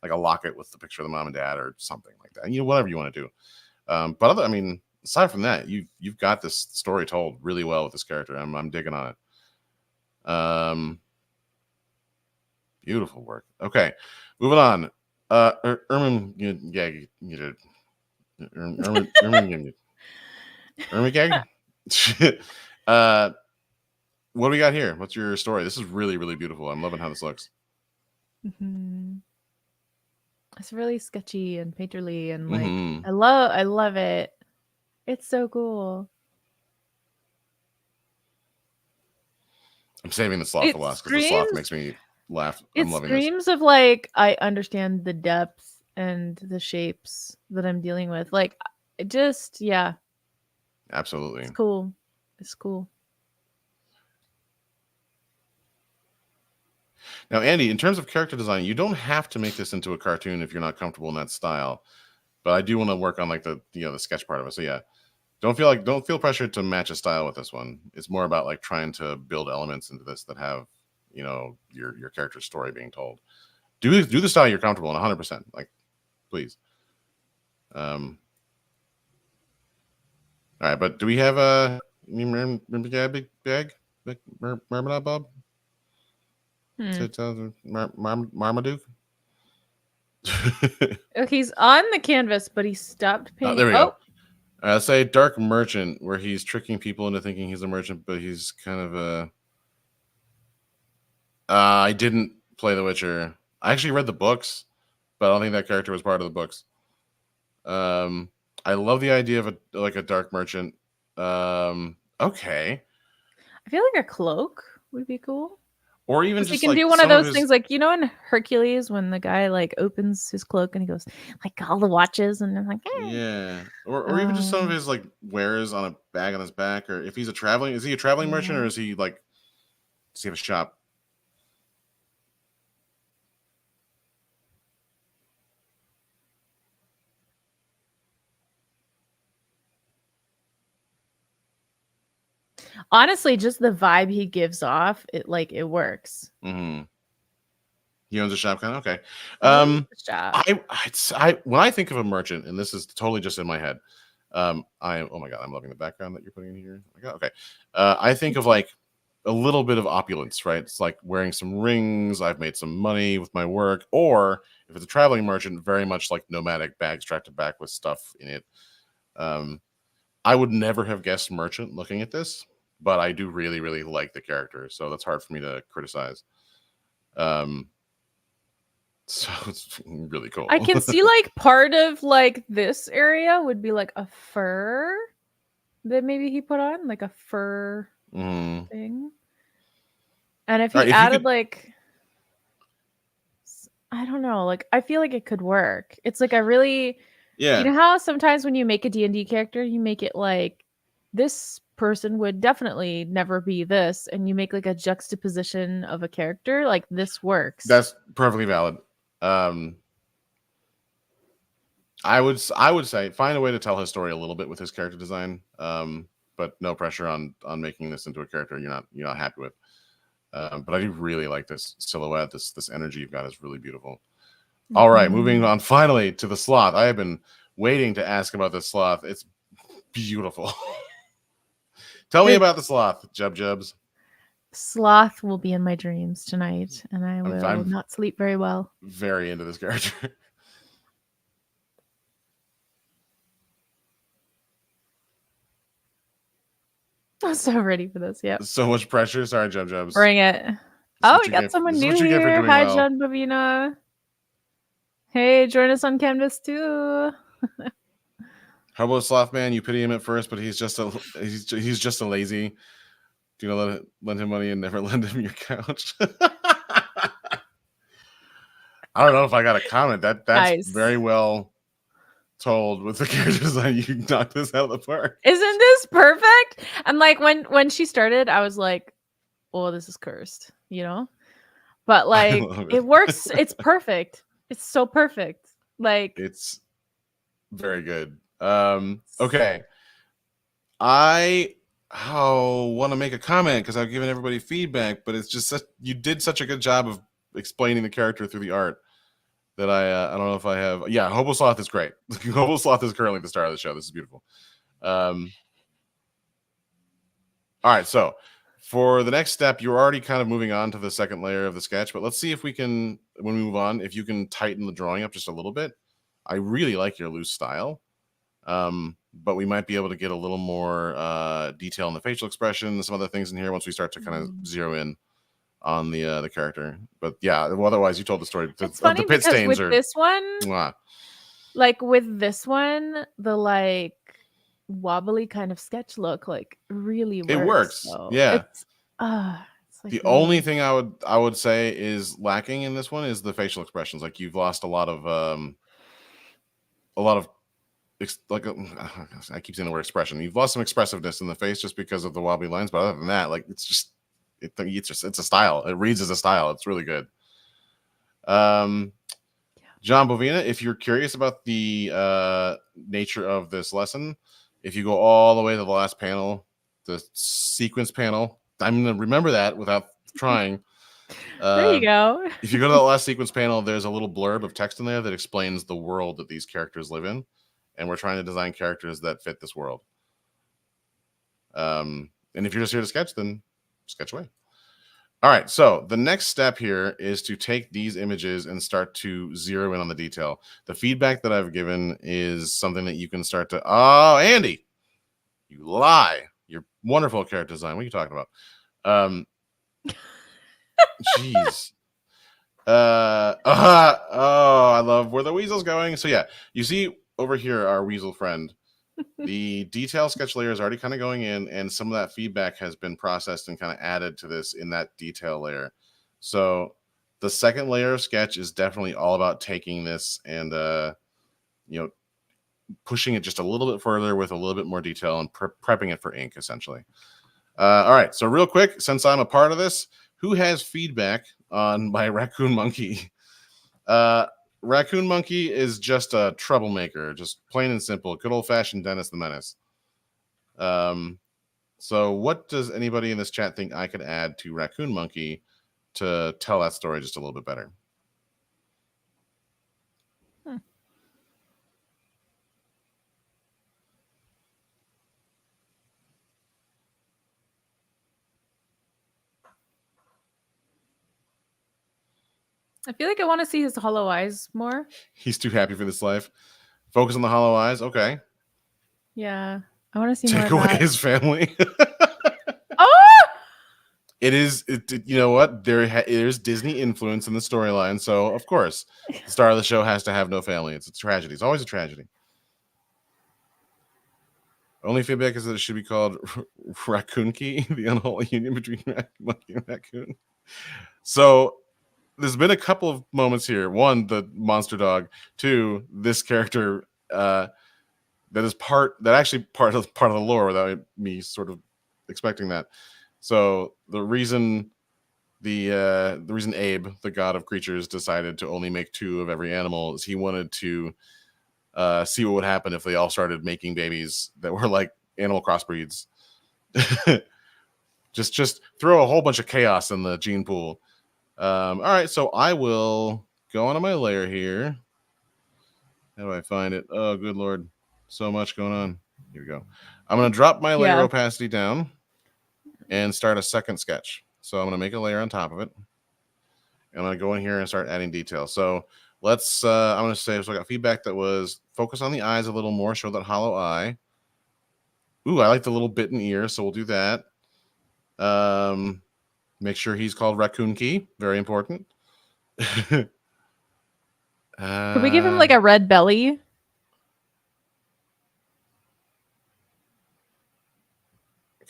like a locket with the picture of the mom and dad or something like that. You know, whatever you want to do. But I mean, aside from that, you've got this story told really well with this character. I'm digging on it. Beautiful work. Okay, moving on. Ermin what do we got here? What's your story? This is really, really beautiful. I'm loving how this looks. It's really sketchy and painterly, and like I love it. It's so cool. I'm saving the sloth for last because the sloth makes me laugh. I'm loving this. It screams of like I understand the depth and the shapes that I'm dealing with. Like it just Absolutely. It's cool. It's cool. Now, Andy, in terms of character design, you don't have to make this into a cartoon if you're not comfortable in that style. But I do want to work on like the sketch part of it. So yeah, don't feel pressured to match a style with this one. It's more about like trying to build elements into this that have, you know, your character's story being told. Do the style you're comfortable in 100%. Like, please. All right, but do we have a big bag? Marmalade Bob? Marmaduke? He's on the canvas, but he stopped painting. There we go. Say Dark Merchant, where he's tricking people into thinking he's a merchant, but he's kind of a... I didn't play The Witcher. I actually read the books, but I don't think that character was part of the books. I love the idea of a dark merchant. Okay. I feel like a cloak would be cool. Or even just you can do one of those things, like, you know, in Hercules when the guy like opens his cloak and he goes like all the watches, and I'm like, yeah. Or even just some of his like wares on a bag on his back, or if he's is he a traveling merchant, or is he like, does he have a shop? Honestly, just the vibe he gives off, it works. He owns a shop, kind of. Okay. I when I think of a merchant, and this is totally just in my head, oh my god, I'm loving the background that you're putting in here. Oh my god, okay. I think of like a little bit of opulence, right? It's like wearing some rings. I've made some money with my work, or if it's a traveling merchant, very much like nomadic, bag strapped to back with stuff in it. I would never have guessed merchant looking at this, but I do really, really like the character, so that's hard for me to criticize. So it's really cool. I can see like part of like this area would be like a fur that maybe he put on, like a fur thing. And if he added like, I don't know, like I feel like it could work. It's like a really, you know how sometimes when you make a D&D character, you make it like this person would definitely never be this, and you make like a juxtaposition of a character, like this works. That's perfectly valid. I would say find a way to tell his story a little bit with his character design, but no pressure on making this into a character you're not happy with. But I do really like this silhouette. This energy you've got is really beautiful. All right, moving on finally to the sloth. I have been waiting to ask about this sloth. It's beautiful. Tell me about the sloth, Jubs. Sloth will be in my dreams tonight, and I will not sleep very well. Very into this character. I'm so ready for this. Yeah. So much pressure. Sorry, Jubs. Bring it. Oh, we got someone new here. Hi, John Bavina. Hey, join us on Canvas too. How about Sloth Man? You pity him at first, but he's just a lazy. Do you know lend him money and never lend him your couch? I don't know if I got a comment. That's Nice. very well told with the character design. You knocked this out of the park. Isn't this perfect? And like when she started, I was like, "Oh, this is cursed," you know? But I like love it it. works. It's perfect. It's so perfect. Like It's very good. Okay. I want to make a comment because I've given everybody feedback, but it's just you did such a good job of explaining the character through the art that I don't know if I have. Yeah, Hobo Sloth is great. Hobo Sloth is currently the star of the show. This is beautiful. All right, so for the next step, you're already kind of moving on to the second layer of the sketch, but let's see if we can, when we move on, if you can tighten the drawing up just a little bit. I really like your loose style, but we might be able to get a little more detail in the facial expression, some other things in here once we start to kind of zero in on the character. But yeah, well, otherwise you told the story it's of the funny pit because stains with are this one, mwah. like with this one, the like wobbly kind of sketch look like really It works. works. So Yeah. it's like The only really thing I would say is lacking in this one is the facial expressions. Like you've lost a lot of like I keep saying the word expression. You've lost some expressiveness in the face just because of the wobbly lines. But other than that, like it's a style. It reads as a style. It's really good. John Bovina, if you're curious about the nature of this lesson, if you go all the way to the last panel, the sequence panel, I'm going to remember that without trying. there you go. If you go to the last sequence panel, there's a little blurb of text in there that explains the world that these characters live in. And we're trying to design characters that fit this world. And if you're just here to sketch, then sketch away. All right, so the next step here is to take these images and start to zero in on the detail. The feedback that I've given is something that you can start to, oh, Andy, you lie. Your wonderful character design. What are you talking about? Jeez. Oh, I love where the weasel's going. So yeah, you see over here our weasel friend. The detail sketch layer is already kind of going in, and some of that feedback has been processed and kind of added to this in that detail layer. So the second layer of sketch is definitely all about taking this and pushing it just a little bit further with a little bit more detail and prepping it for ink, essentially. All right, so real quick, since I'm a part of this, who has feedback on my raccoon monkey? Raccoon Monkey is just a troublemaker, just plain and simple. Good old fashioned Dennis the Menace. So what does anybody in this chat think I could add to Raccoon Monkey to tell that story just a little bit better? I feel like I want to see his hollow eyes more. He's too happy for this life. Focus on the hollow eyes. Okay. Yeah, I want to see more Take of away that. his family. Oh, It is, you know what? There's Disney influence in the storyline. So, of course, the star of the show has to have no family. It's a tragedy. It's always a tragedy. Only feedback is that it should be called Raccoon Key, the unholy union between monkey and raccoon. So, there's been a couple of moments here. One, the monster dog. Two, this character that is actually part of the lore without me sort of expecting that. So the reason Abe, the god of creatures, decided to only make 2 of every animal is he wanted to see what would happen if they all started making babies that were like animal crossbreeds. just throw a whole bunch of chaos in the gene pool. All right, so I will go onto my layer here. How do I find it? Oh, good lord. So much going on. Here we go. I'm going to drop my layer opacity down and start a second sketch. So I'm going to make a layer on top of it. I'm going to go in here and start adding detail. So let's, I'm going to say, so I got feedback that was focus on the eyes a little more, show that hollow eye. Ooh, I like the little bitten ear, so we'll do that. Make sure he's called Raccoon Key. Very important. Could we give him Uh, like a red belly?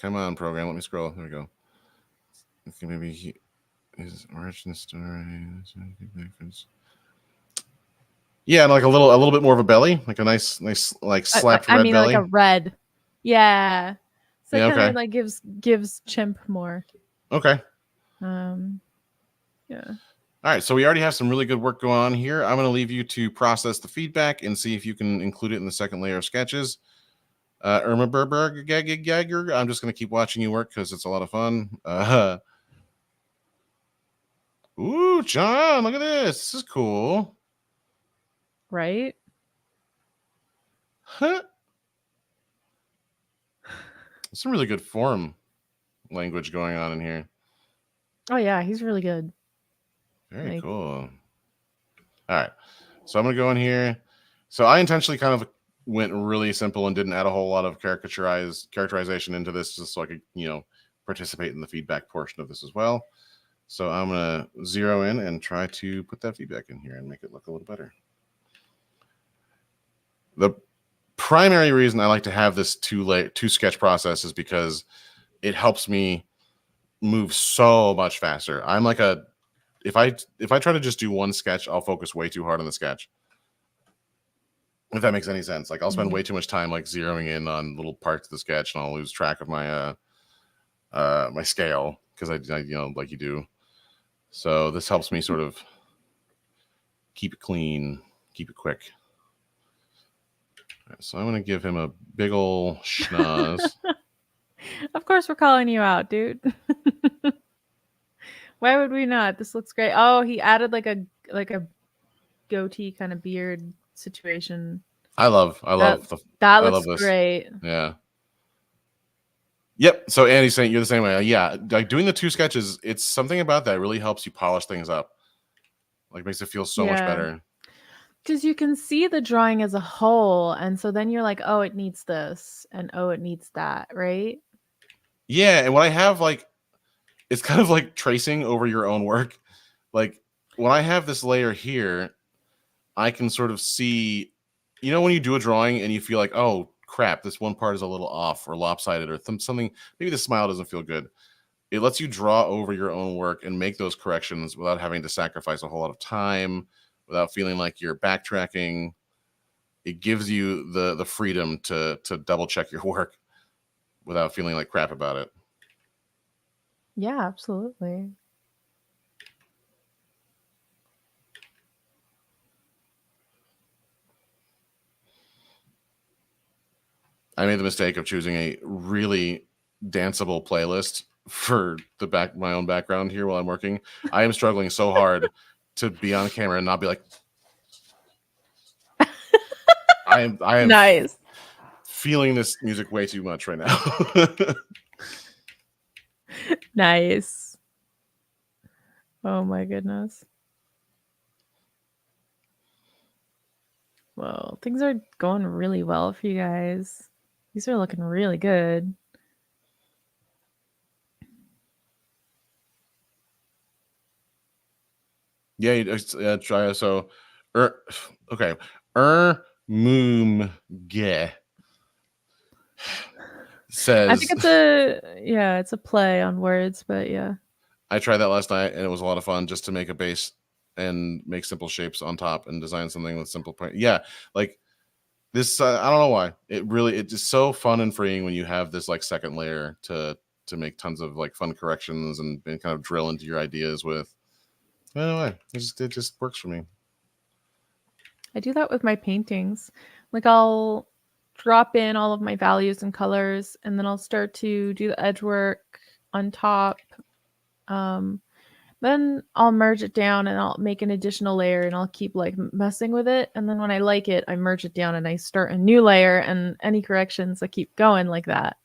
Come on, program. Let me scroll. There we go. Okay, maybe his origin story. Yeah, like a little bit more of a belly, like a nice, like slapped I red mean, like a belly. red. Yeah. So it Yeah. kind of Okay. like gives chimp more. Okay. Um, yeah. All right. So we already have some really good work going on here. I'm going to leave you to process the feedback and see if you can include it in the second layer of sketches. Irma Berberg, Gagger. I'm just going to keep watching you work because it's a lot of fun. Ooh, John, look at this. This is cool. Right? Huh. Some really good form language going on in here. Oh yeah, he's really good. Very Like, cool. All right. So I'm going to go in here. So I intentionally kind of went really simple and didn't add a whole lot of characterization into this just so I could, participate in the feedback portion of this as well. So I'm going to zero in and try to put that feedback in here and make it look a little better. The primary reason I like to have this two sketch process is because it helps me move so much faster. I'm like if I try to just do one sketch, I'll focus way too hard on the sketch. If that makes any sense. Like I'll spend way too much time like zeroing in on little parts of the sketch and I'll lose track of my my scale because I like you do. So this helps me sort of keep it clean, keep it quick. Right, so I'm gonna give him a big ol' schnoz. of course we're calling you out, dude. Why would we not? This looks great. Oh, he added like a goatee kind of beard situation. I love That the that I love looks this. great. Yeah. Yep. So Andy's saying you're the same way. Yeah, like doing the two sketches, it's something about that really helps you polish things up. Like makes it feel so much Yeah. better. Because you can see the drawing as a whole, and so then you're like, oh, it needs this, and oh, it needs that, right? Yeah, and what I have like it's kind of like tracing over your own work. Like when I have this layer here, I can sort of see, when you do a drawing and you feel like, oh crap, this one part is a little off or lopsided or something, maybe the smile doesn't feel good. It lets you draw over your own work and make those corrections without having to sacrifice a whole lot of time, without feeling like you're backtracking. It gives you the freedom to double check your work without feeling like crap about it. Yeah, absolutely. I made the mistake of choosing a really danceable playlist for my own background here while I'm working. I am struggling so hard to be on camera and not be like I am Nice. feeling this music way too much right now. Nice. Oh my goodness. Well, things are going really well for you guys. These are looking really good. Yeah, try so okay. Moomge I think says it's a play on words, but yeah. I tried that last night and it was a lot of fun just to make a base and make simple shapes on top and design something with simple point. Yeah, like this I don't know why. It's just so fun and freeing when you have this like second layer to make tons of like fun corrections and kind of drill into your ideas with. I don't know why. It just works for me. I do that with my paintings. Like I'll drop in all of my values and colors and then I'll start to do the edge work on top. Um then I'll merge it down and I'll make an additional layer and I'll keep like messing with it. And then when I like it, I merge it down and I start a new layer and any corrections I keep going like that.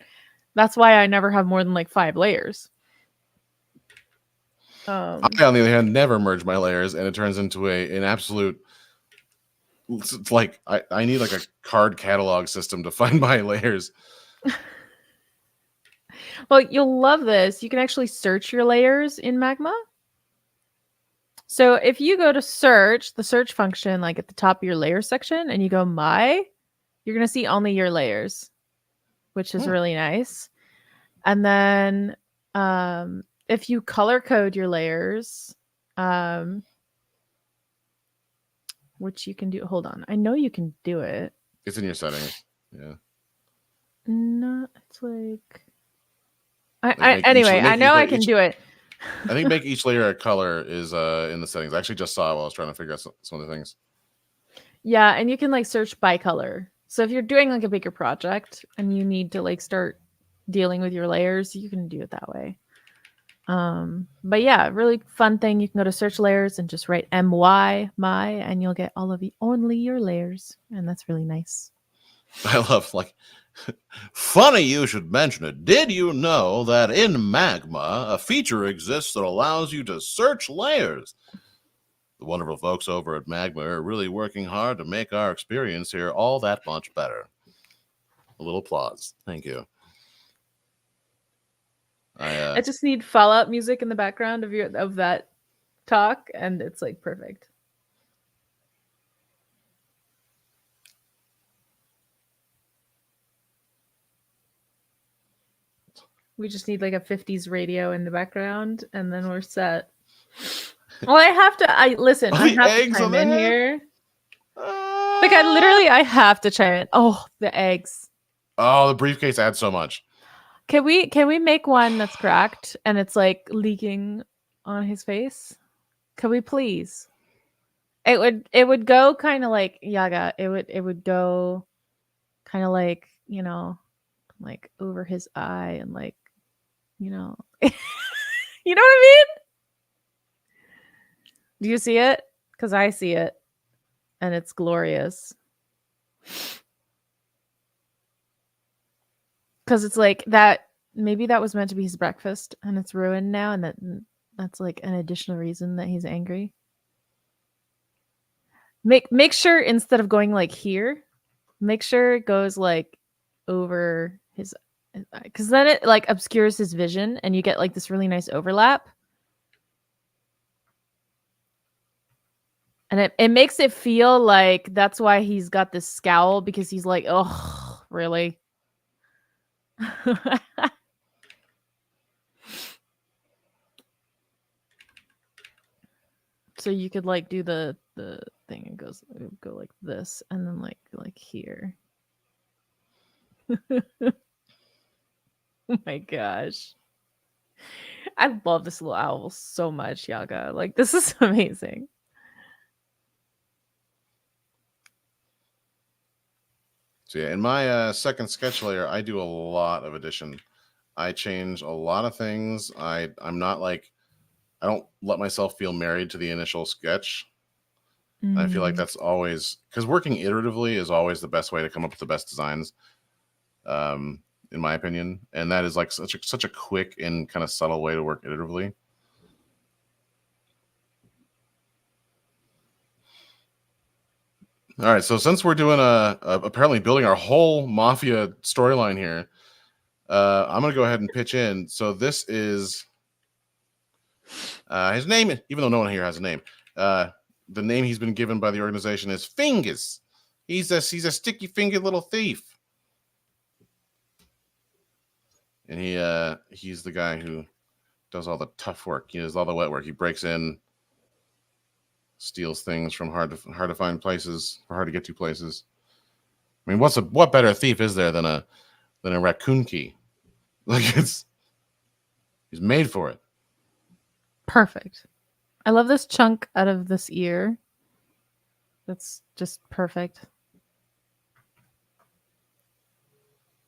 That's why I never have more than like 5 layers. I, on the other hand, never merge my layers and it turns into an absolute. It's like I need like a card catalog system to find my layers. Well, you'll love this. You can actually search your layers in Magma. So if you go to search, the search function, like at the top of your layer section, and you go my, you're going to see only your layers, which is really nice. And then if you color code your layers, which you can do, hold on. I know you can do it. It's in your settings. Yeah. No, it's like Like anyway, I know I can do it. I think make each layer a color is in the settings. I actually just saw it while I was trying to figure out some of the things. Yeah, and you can like search by color. So if you're doing like a bigger project and you need to like start dealing with your layers, you can do it that way. But yeah, really fun thing. You can go to search layers and just write my, and you'll get all of only your layers, and that's really nice. I love like funny you should mention it. Did you know that in Magma a feature exists that allows you to search layers? The wonderful folks over at Magma are really working hard to make our experience here all that much better. A little applause. Thank you. I just need Fallout music in the background of that talk, and it's like perfect. We just need like a 50s radio in the background, and then we're set. Well, I have to chime in here. Like I have to chime in. Oh, the eggs. Oh, the briefcase adds so much. Can we make one that's cracked and it's like leaking on his face? Could we please? It would go kind of like Yaga. It would go kind of like, like over his eye and like, you know what I mean? Do you see it? Because I see it, and it's glorious. Because it's like that. Maybe that was meant to be his breakfast, and it's ruined now, and that's like an additional reason that he's angry. Make sure instead of going like here, make sure it goes like over his, because then it like obscures his vision, and you get like this really nice overlap. And it makes it feel like that's why he's got this scowl, because he's like, oh, really? So you could like do the thing, and it would go like this, and then like here. Oh my gosh. I love this little owl so much, Yaga. Like, this is amazing. So yeah, in my second sketch layer, I do a lot of addition. I change a lot of things. I'm not like, I don't let myself feel married to the initial sketch. I feel like that's always, because working iteratively is always the best way to come up with the best designs, in my opinion. And that is like such a quick and kind of subtle way to work iteratively. All right, so since we're doing apparently building our whole Mafia storyline here, I'm gonna go ahead and pitch in. So this is his name, even though no one here has a name. The name he's been given by the organization is Fingus. He's a sticky-fingered little thief, and he's the guy who does all the tough work. He does all the wet work. He breaks in, steals things from hard to find places, or hard to get to places. I mean, what better thief is there than a raccoon key? Like, he's made for it. Perfect. I love this chunk out of this ear. That's just perfect.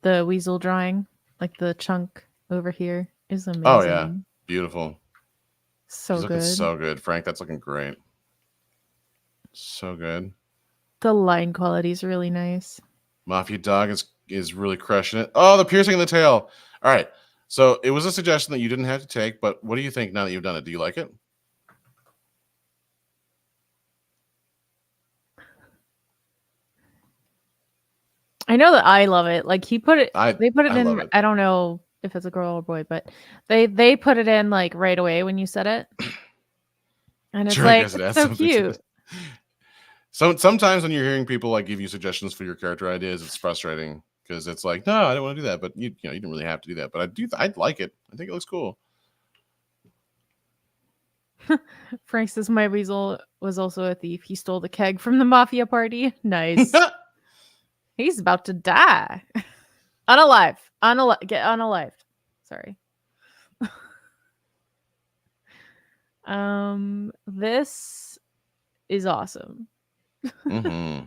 The weasel drawing, like the chunk over here, is amazing. Oh yeah, beautiful. So He's good. So good, Frank. That's looking great. So good. The line quality is really nice. Mafia Dog is really crushing it. Oh, the piercing in the tail. All right. So it was a suggestion that you didn't have to take, but what do you think now that you've done it? Do you like it? I know that I love it. Like, they put it in. It. I don't know if it's a girl or boy, but they put it in like right away when you said it. And it's Sure, I like, guess it it's adds so something to cute. it. So sometimes when you're hearing people like give you suggestions for your character ideas, it's frustrating because it's like, no, I don't want to do that, but you didn't really have to do that. But I'd like it. I think it looks cool. Frank says my weasel was also a thief. He stole the keg from the mafia party. Nice. He's about to die. Unalive. Get unalived. Sorry. This is awesome. Mm-hmm.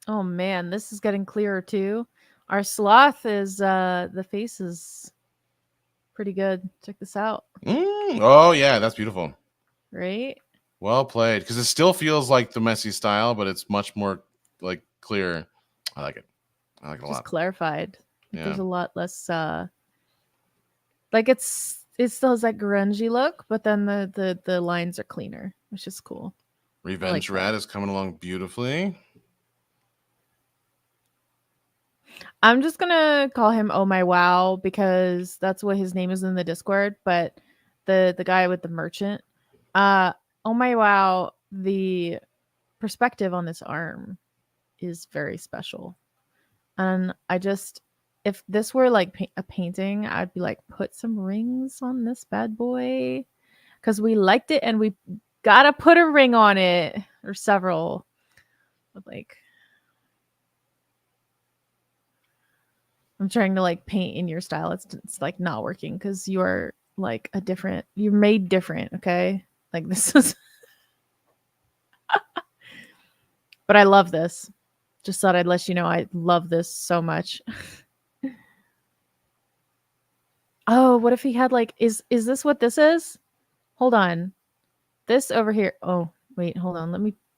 Oh man, this is getting clearer too. Our sloth is the face is pretty good. Check this out. Oh yeah, that's beautiful. Right? Well played. Because it still feels like the messy style, but it's much more like clear. I like it. I like it a Just lot. clarified. Like Yeah. there's a lot less like it still has that grungy look, but then the lines are cleaner, which is cool. I like Revenge that. Rat is coming along beautifully. I'm just gonna call him Oh My Wow because that's what his name is in the Discord. But the guy with the merchant, Oh My Wow, the perspective on this arm is very special, and I just if this were like a painting, I'd be like put some rings on this bad boy because we liked it and we gotta put a ring on it or several. But like I'm trying to like paint in your style. It's like not working because you are like a different. You're made different. Okay, like this is. But I love this. Just thought I'd let you know I love this so much. Oh, what if he had like is this what this is? Hold on. This over here. Oh, wait, hold on.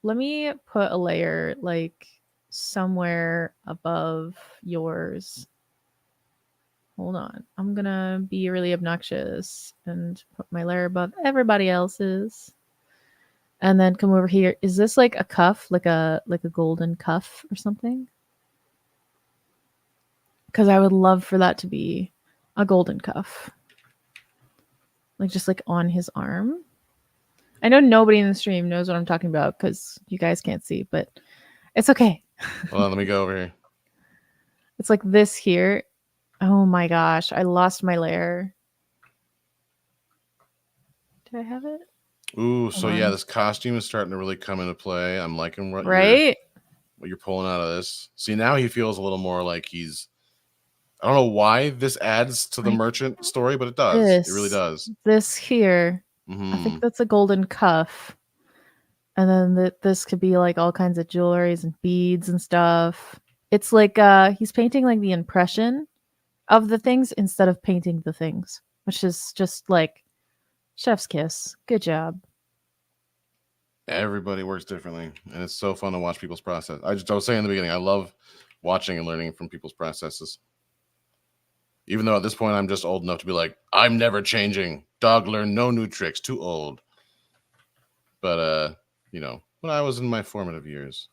Let me put a layer like somewhere above yours. Hold on. I'm gonna be really obnoxious and put my layer above everybody else's. And then come over here. Is this like a cuff, like a golden cuff or something? Because I would love for that to be a golden cuff, like just like on his arm. I know nobody in the stream knows what I'm talking about because you guys can't see, but it's okay. Hold on, let me go over here. It's like this here. Oh my gosh, I lost my layer. Did I have it? Ooh, Hold so yeah, on. this costume is starting to really come into play. I'm liking Right? what you're pulling out of this. See, now he feels a little more like he's. I don't know why this adds to the I merchant story, but it does. It really this does. this here. I think Mm-hmm. that's a golden cuff. And then this could be like all kinds of jewelries and beads and stuff. It's like he's painting like the impression of the things instead of painting the things, which is just like chef's kiss. Good job. Everybody works differently, and it's so fun to watch people's process. I was saying in the beginning, I love watching and learning from people's processes. Even though at this point I'm just old enough to be like, I'm never changing. Dog learn no new tricks. Too old. But when I was in my formative years,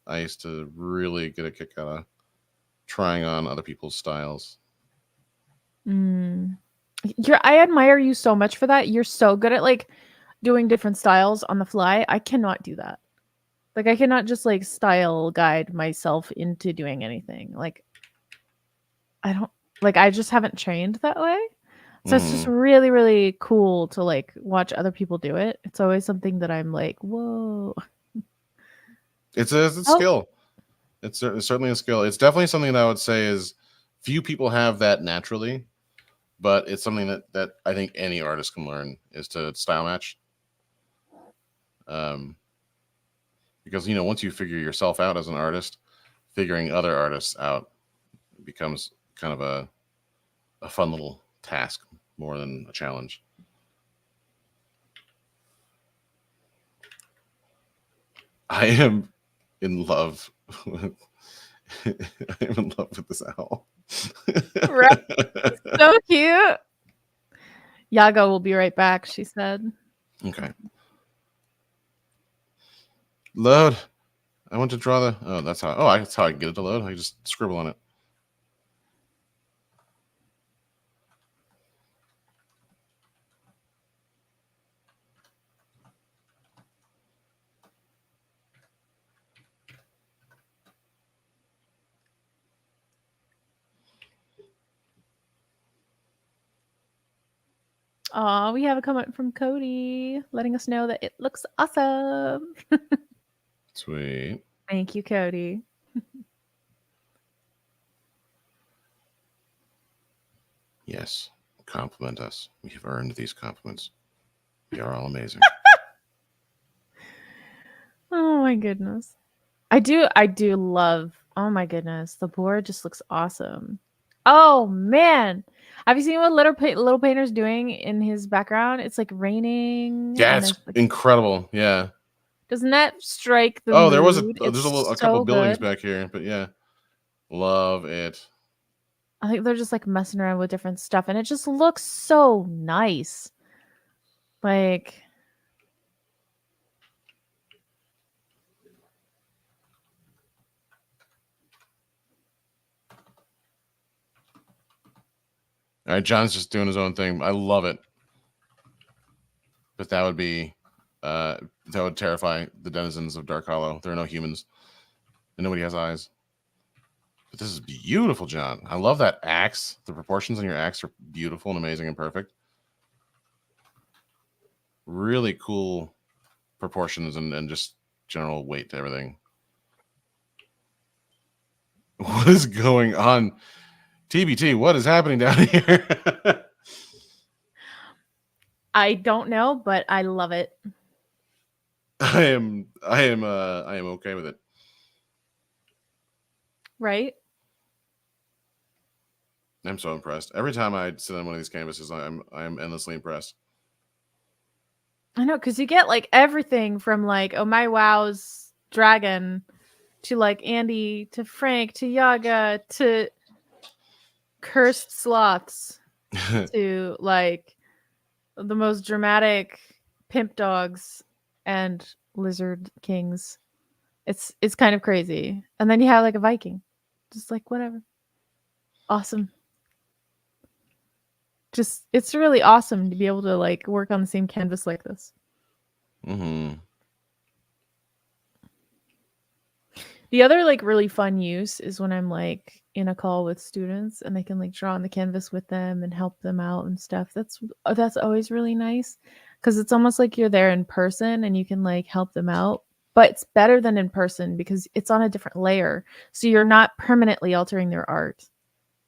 I used to really get a kick out of trying on other people's styles. Mm. I admire you so much for that. You're so good at like doing different styles on the fly. I cannot do that. Like I cannot just like style guide myself into doing anything. Like I don't like I just haven't trained that way. So it's just Mm-hmm. really, really cool to like watch other people do it. It's always something that I'm like, whoa. It's a Oh, skill. It's certainly a skill. It's definitely something that I would say is few people have that naturally, but it's something that I think any artist can learn is to style match. Um, because once you figure yourself out as an artist, figuring other artists out becomes kind of a fun little task more than a challenge. I am in love with I'm in love with this owl. Right. So cute. Yago will be right back, she said. Okay. Load. I want to draw the. Oh, that's how. Oh, that's how I can get it to load. I just scribble on it. Aw, we have a comment from Cody letting us know that it looks awesome. Sweet. Thank you, Cody. Yes. Compliment us. We have earned these compliments. We are all amazing. Oh my goodness. I do love, oh my goodness, the board just looks awesome. Oh man. Have you seen what Little Painter's doing in his background? It's like raining Yeah, and it's there's like, incredible. Yeah. doesn't that strike the Oh, there's mood? It's a couple so buildings good. back here, but yeah, love it. I think they're just like messing around with different stuff and it just looks so nice. Like, All right, John's just doing his own thing. I love it, but that would be that would terrify the denizens of Dark Hollow. There are no humans, and nobody has eyes. But this is beautiful, John. I love that axe. The proportions on your axe are beautiful and amazing and perfect. Really cool proportions and just general weight to everything. What is going on? TBT, what is happening down here? I don't know, but I love it. I am okay with it. Right? I'm so impressed. Every time I sit on one of these canvases, I'm endlessly impressed. I know, because you get like everything from like, oh my wow's dragon to like Andy to Frank to Yaga to cursed sloths to like the most dramatic pimp dogs and lizard kings. It's kind of crazy. And then you have like a Viking. Just like whatever. Awesome. Just it's really awesome to be able to like work on the same canvas like this. Mm-hmm. The other like really fun use is when I'm like in a call with students and I can like draw on the canvas with them and help them out and stuff. That's always really nice because it's almost like you're there in person and you can like help them out. But it's better than in person because it's on a different layer. So you're not permanently altering their art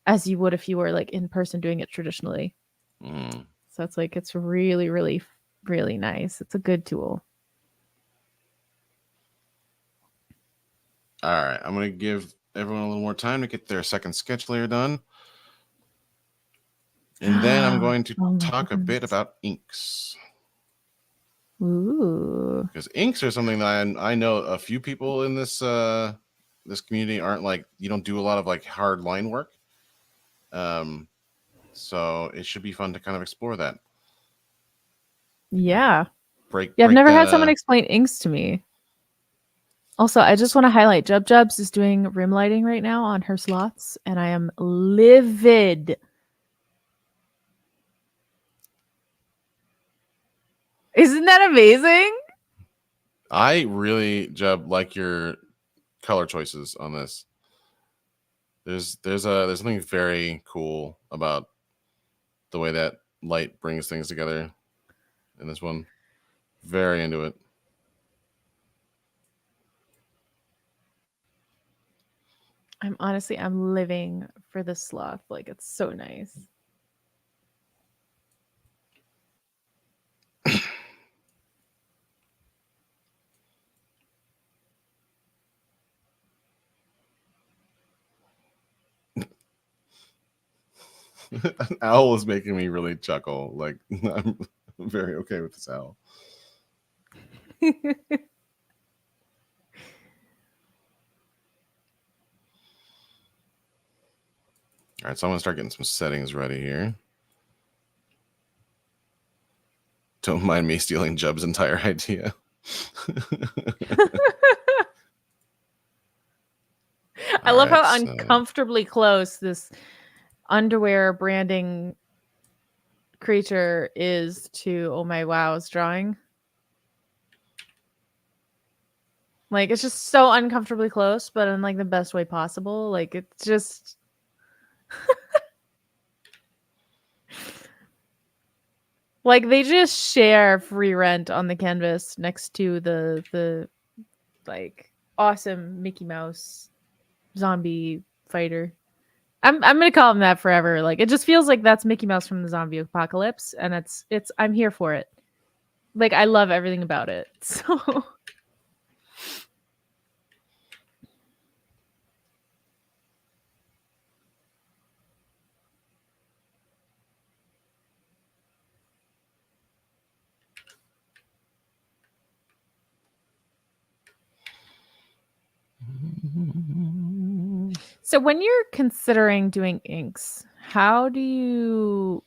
as you would if you were like in person doing it traditionally. Mm. So it's like it's really, really, really nice. It's a good tool. All right, I'm gonna give everyone a little more time to get their second sketch layer done, and then I'm going to Oh my talk a bit goodness. about inks. Ooh. Because inks are something that I know a few people in this this community aren't like, you don't do a lot of like hard line work. So it should be fun to kind of explore that. Yeah. Break Yeah, I've never had someone that. explain inks to me. Also, I just want to highlight Jub Jubs is doing rim lighting right now on her slots, and I am livid. Isn't that amazing? I really, Jeb, like your color choices on this. There's something very cool about the way that light brings things together in this one. Very into it. I'm living for this sloth. Like it's so nice. An owl is making me really chuckle. Like I'm very okay with this owl. All right, so I'm going to start getting some settings ready here. Don't mind me stealing Jub's entire idea. I love right, how so uncomfortably close this underwear branding creature is to Oh My Wow's drawing. Like, it's just so uncomfortably close, but in like the best way possible. Like, it's just like they just share free rent on the canvas next to the like awesome Mickey Mouse zombie fighter. I'm gonna call him that forever. Like, it just feels like that's Mickey Mouse from the zombie apocalypse, and it's I'm here for it. Like, I love everything about it. So So when you're considering doing inks, how do you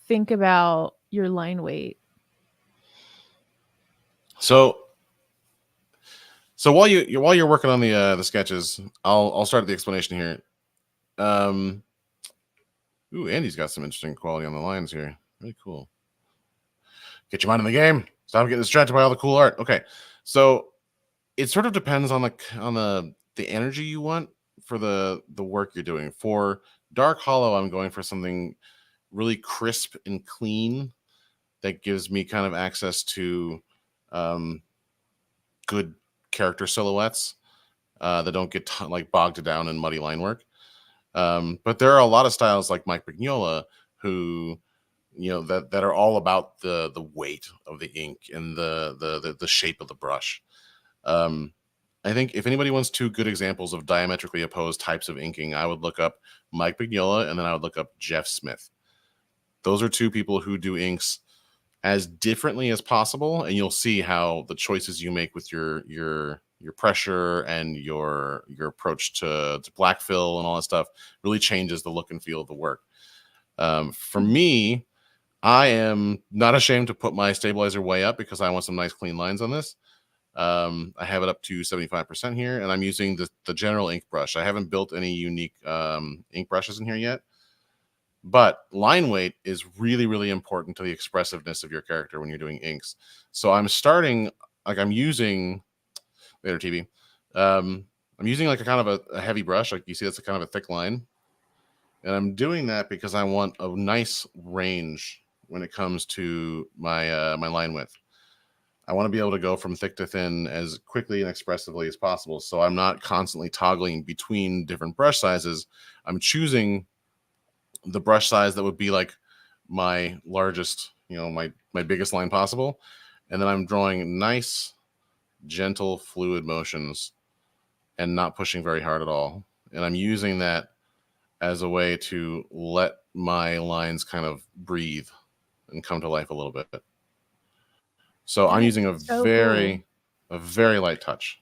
think about your line weight? so while you're working on the sketches, I'll start the explanation here. Ooh, Andy's got some interesting quality on the lines here. Really cool. Get your mind in the game. Stop getting distracted by all the cool art. Okay, so it sort of depends on the energy you want for the work you're doing. For Dark Hollow, I'm going for something really crisp and clean that gives me kind of access to good character silhouettes that don't get like bogged down in muddy line work. But there are a lot of styles like Mike Mignola who that are all about the weight of the ink and the shape of the brush. Um, I think if anybody wants two good examples of diametrically opposed types of inking, I would look up Mike Mignola and then I would look up Jeff Smith. Those are two people who do inks as differently as possible, and you'll see how the choices you make with your pressure and your approach to black fill and all that stuff really changes the look and feel of the work. For me, I am not ashamed to put my stabilizer way up because I want some nice clean lines on this. I have it up to 75% here, and I'm using the general ink brush. I haven't built any unique ink brushes in here yet. But line weight is really, really important to the expressiveness of your character when you're doing inks. So I'm starting, like I'm using, later TV, I'm using like a kind of a heavy brush. Like you see, that's a kind of a thick line. And I'm doing that because I want a nice range when it comes to my line width. I want to be able to go from thick to thin as quickly and expressively as possible. So I'm not constantly toggling between different brush sizes. I'm choosing the brush size that would be like my largest, my biggest line possible. And then I'm drawing nice, gentle, fluid motions and not pushing very hard at all. And I'm using that as a way to let my lines kind of breathe and come to life a little bit. So I'm That using is so cool. a very light touch.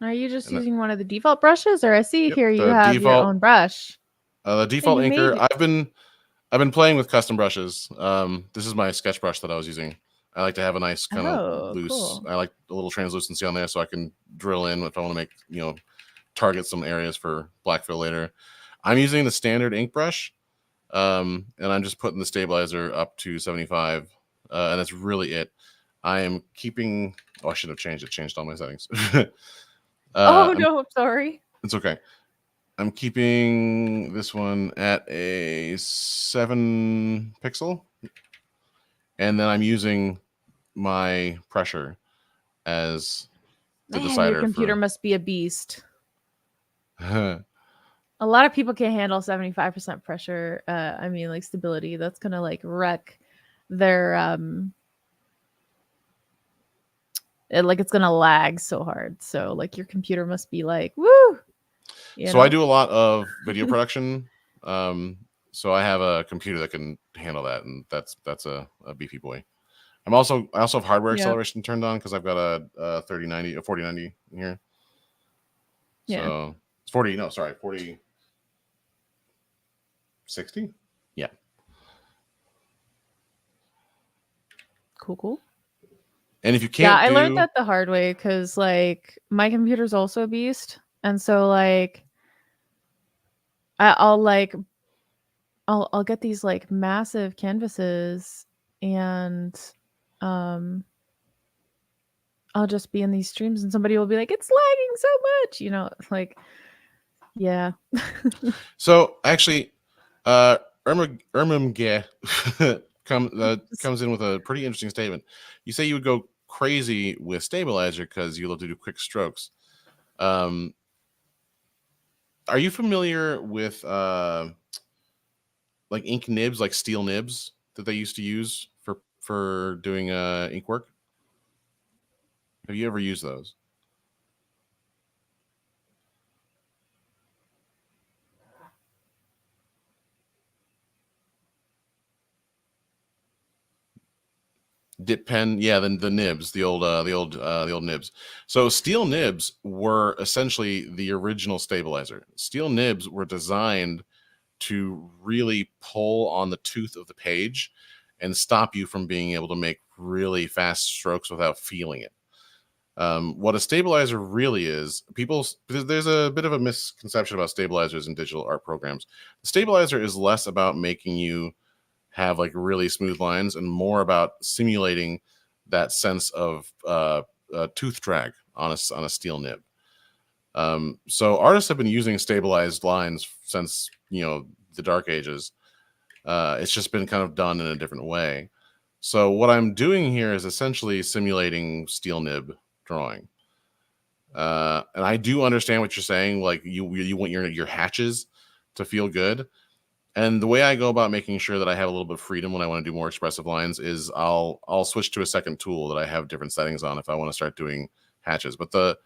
Are you just And that, using one of the default brushes, or I see yep, here you the have your own brush and default you inker. made I've been playing with custom brushes. This is my sketch brush that I was using. I like to have a nice kind of Oh, loose. cool. I like a little translucency on there so I can drill in if I want to make target some areas for black fill later. I'm using the standard ink brush, and I'm just putting the stabilizer up to 75, and that's really it. I am keeping. Oh, I should have changed it. Changed all my settings. Oh I'm, no, I'm sorry. it's okay. I'm keeping this one at a 7 pixel, and then I'm using my pressure as the Man, your decider computer for. must be a beast. A lot of people can't handle 75% pressure. I mean, like stability. That's gonna like wreck their like it's gonna lag so hard. So like your computer must be like, woo, you So I know? do a lot of video production. So I have a computer that can handle that, and that's a beefy boy. I also have hardware Yeah. acceleration turned on because I've got a 3090, a 4090 in here. Yeah. So 40. No, sorry, 40. 60. Yeah. Cool. And if you Yeah, can't I learned do, that the hard way because like my computer's also a beast, and so like I'll like I'll get these like massive canvases, and um I'll just be in these streams, and somebody will be like, "It's lagging so much," like yeah. so actually, Ermumge comes in with a pretty interesting statement. You say you would go crazy with stabilizer because you love to do quick strokes. Um, are you familiar with like ink nibs, like steel nibs that they used to use for doing ink work? Have you ever used those? Dip pen, yeah, the nibs, the old nibs. So steel nibs were essentially the original stabilizer. Steel nibs were designed to really pull on the tooth of the page and stop you from being able to make really fast strokes without feeling it. What a stabilizer really is, there's a bit of a misconception about stabilizers in digital art programs. The stabilizer is less about making you have like really smooth lines and more about simulating that sense of tooth drag on a steel nib. So artists have been using stabilized lines since the Dark Ages. It's just been kind of done in a different way. So what I'm doing here is essentially simulating steel nib drawing. And I do understand what you're saying. Like you want your hatches to feel good. And the way I go about making sure that I have a little bit of freedom when I want to do more expressive lines is I'll switch to a second tool that I have different settings on if I want to start doing hatches. But the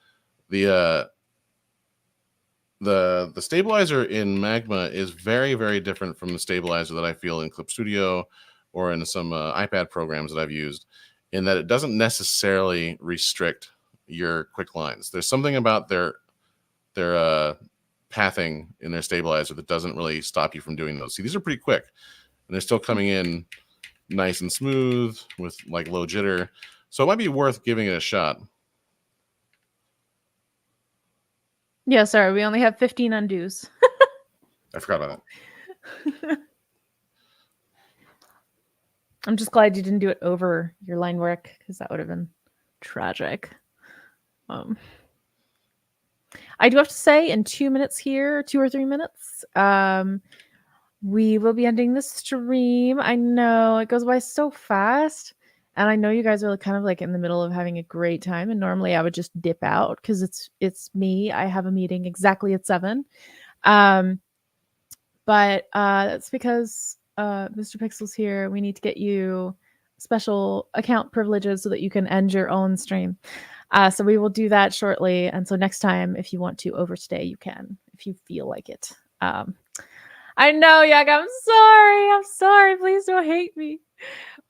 the stabilizer in Magma is very, very different from the stabilizer that I feel in Clip Studio or in some iPad programs that I've used, in that it doesn't necessarily restrict your quick lines. There's something about their pathing in their stabilizer that doesn't really stop you from doing those. See, these are pretty quick, and they're still coming in nice and smooth with like low jitter. So it might be worth giving it a shot. Yeah, sorry, we only have 15 undos. I forgot about that. I'm just glad you didn't do it over your line work because that would have been tragic. I do have to say, in 2 minutes here, 2 or 3 minutes, we will be ending the stream. I know it goes by so fast, and I know you guys are kind of like in the middle of having a great time. And normally I would just dip out because it's me. I have a meeting exactly at 7. But that's because Mr. Pixel's here. We need to get you special account privileges so that you can end your own stream. So we will do that shortly. And so next time, if you want to overstay, you can, if you feel like it. I know, Yak, I'm sorry. I'm sorry. Please don't hate me.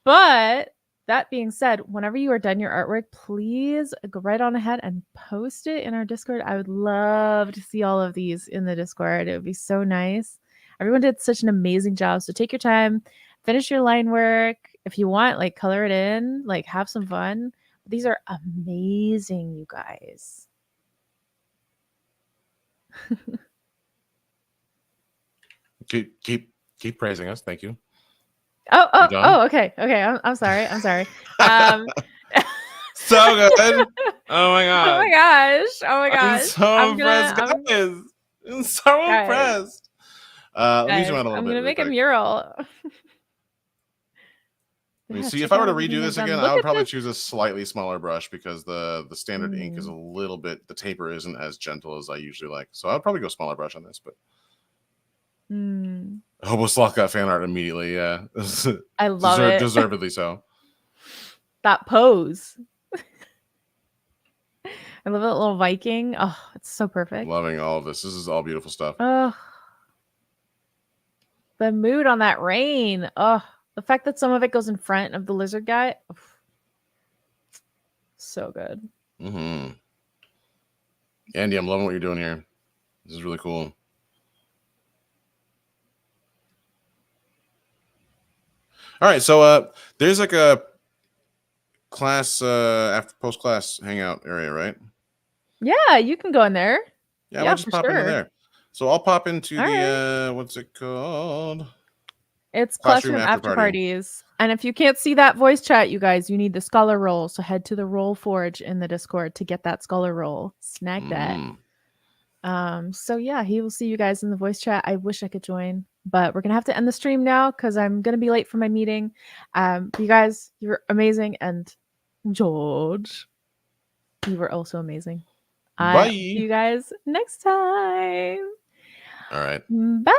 But that being said, whenever you are done your artwork, please go right on ahead and post it in our Discord. I would love to see all of these in the Discord. It would be so nice. Everyone did such an amazing job. So take your time, finish your line work. If you want, like color it in, like have some fun. These are amazing, you guys. Keep praising us. Thank you. Okay. I'm sorry. So good. Oh my god. Oh my gosh. Oh my gosh. I'm so impressed, guys. I'm so impressed. Let me zoom out a little I'm bit. gonna make a mural. See, if I were to redo this again, I would probably choose a slightly smaller brush because the standard ink is a little bit, the taper isn't as gentle as I usually like. So I'd probably go smaller brush on this, but Hobo Sloth got fan art immediately, yeah. I love it. Deservedly so. That pose. I love that little Viking. Oh, it's so perfect. Loving all of this. This is all beautiful stuff. Oh, the mood on that rain. Oh, the fact that some of it goes in front of the lizard guy. Oh, so good. Andy, I'm loving what you're doing here. This is really cool. All right, so there's like a class after post class hangout area, right? Yeah, you can go in there. Yeah, I Yeah, might just for pop into sure. there. So I'll pop into All right. the what's it called? It's Classroom classroom after after party. parties. And if you can't see that voice chat, you guys, you need the scholar roll. So head to the roll forge in the Discord to get that scholar roll. Snag that. Mm. So yeah, he will see you guys in the voice chat. I wish I could join, but we're gonna have to end the stream now because I'm gonna be late for my meeting. You guys, you're amazing, and George, you were also amazing. I will see Bye. you guys next time. All right. Bye.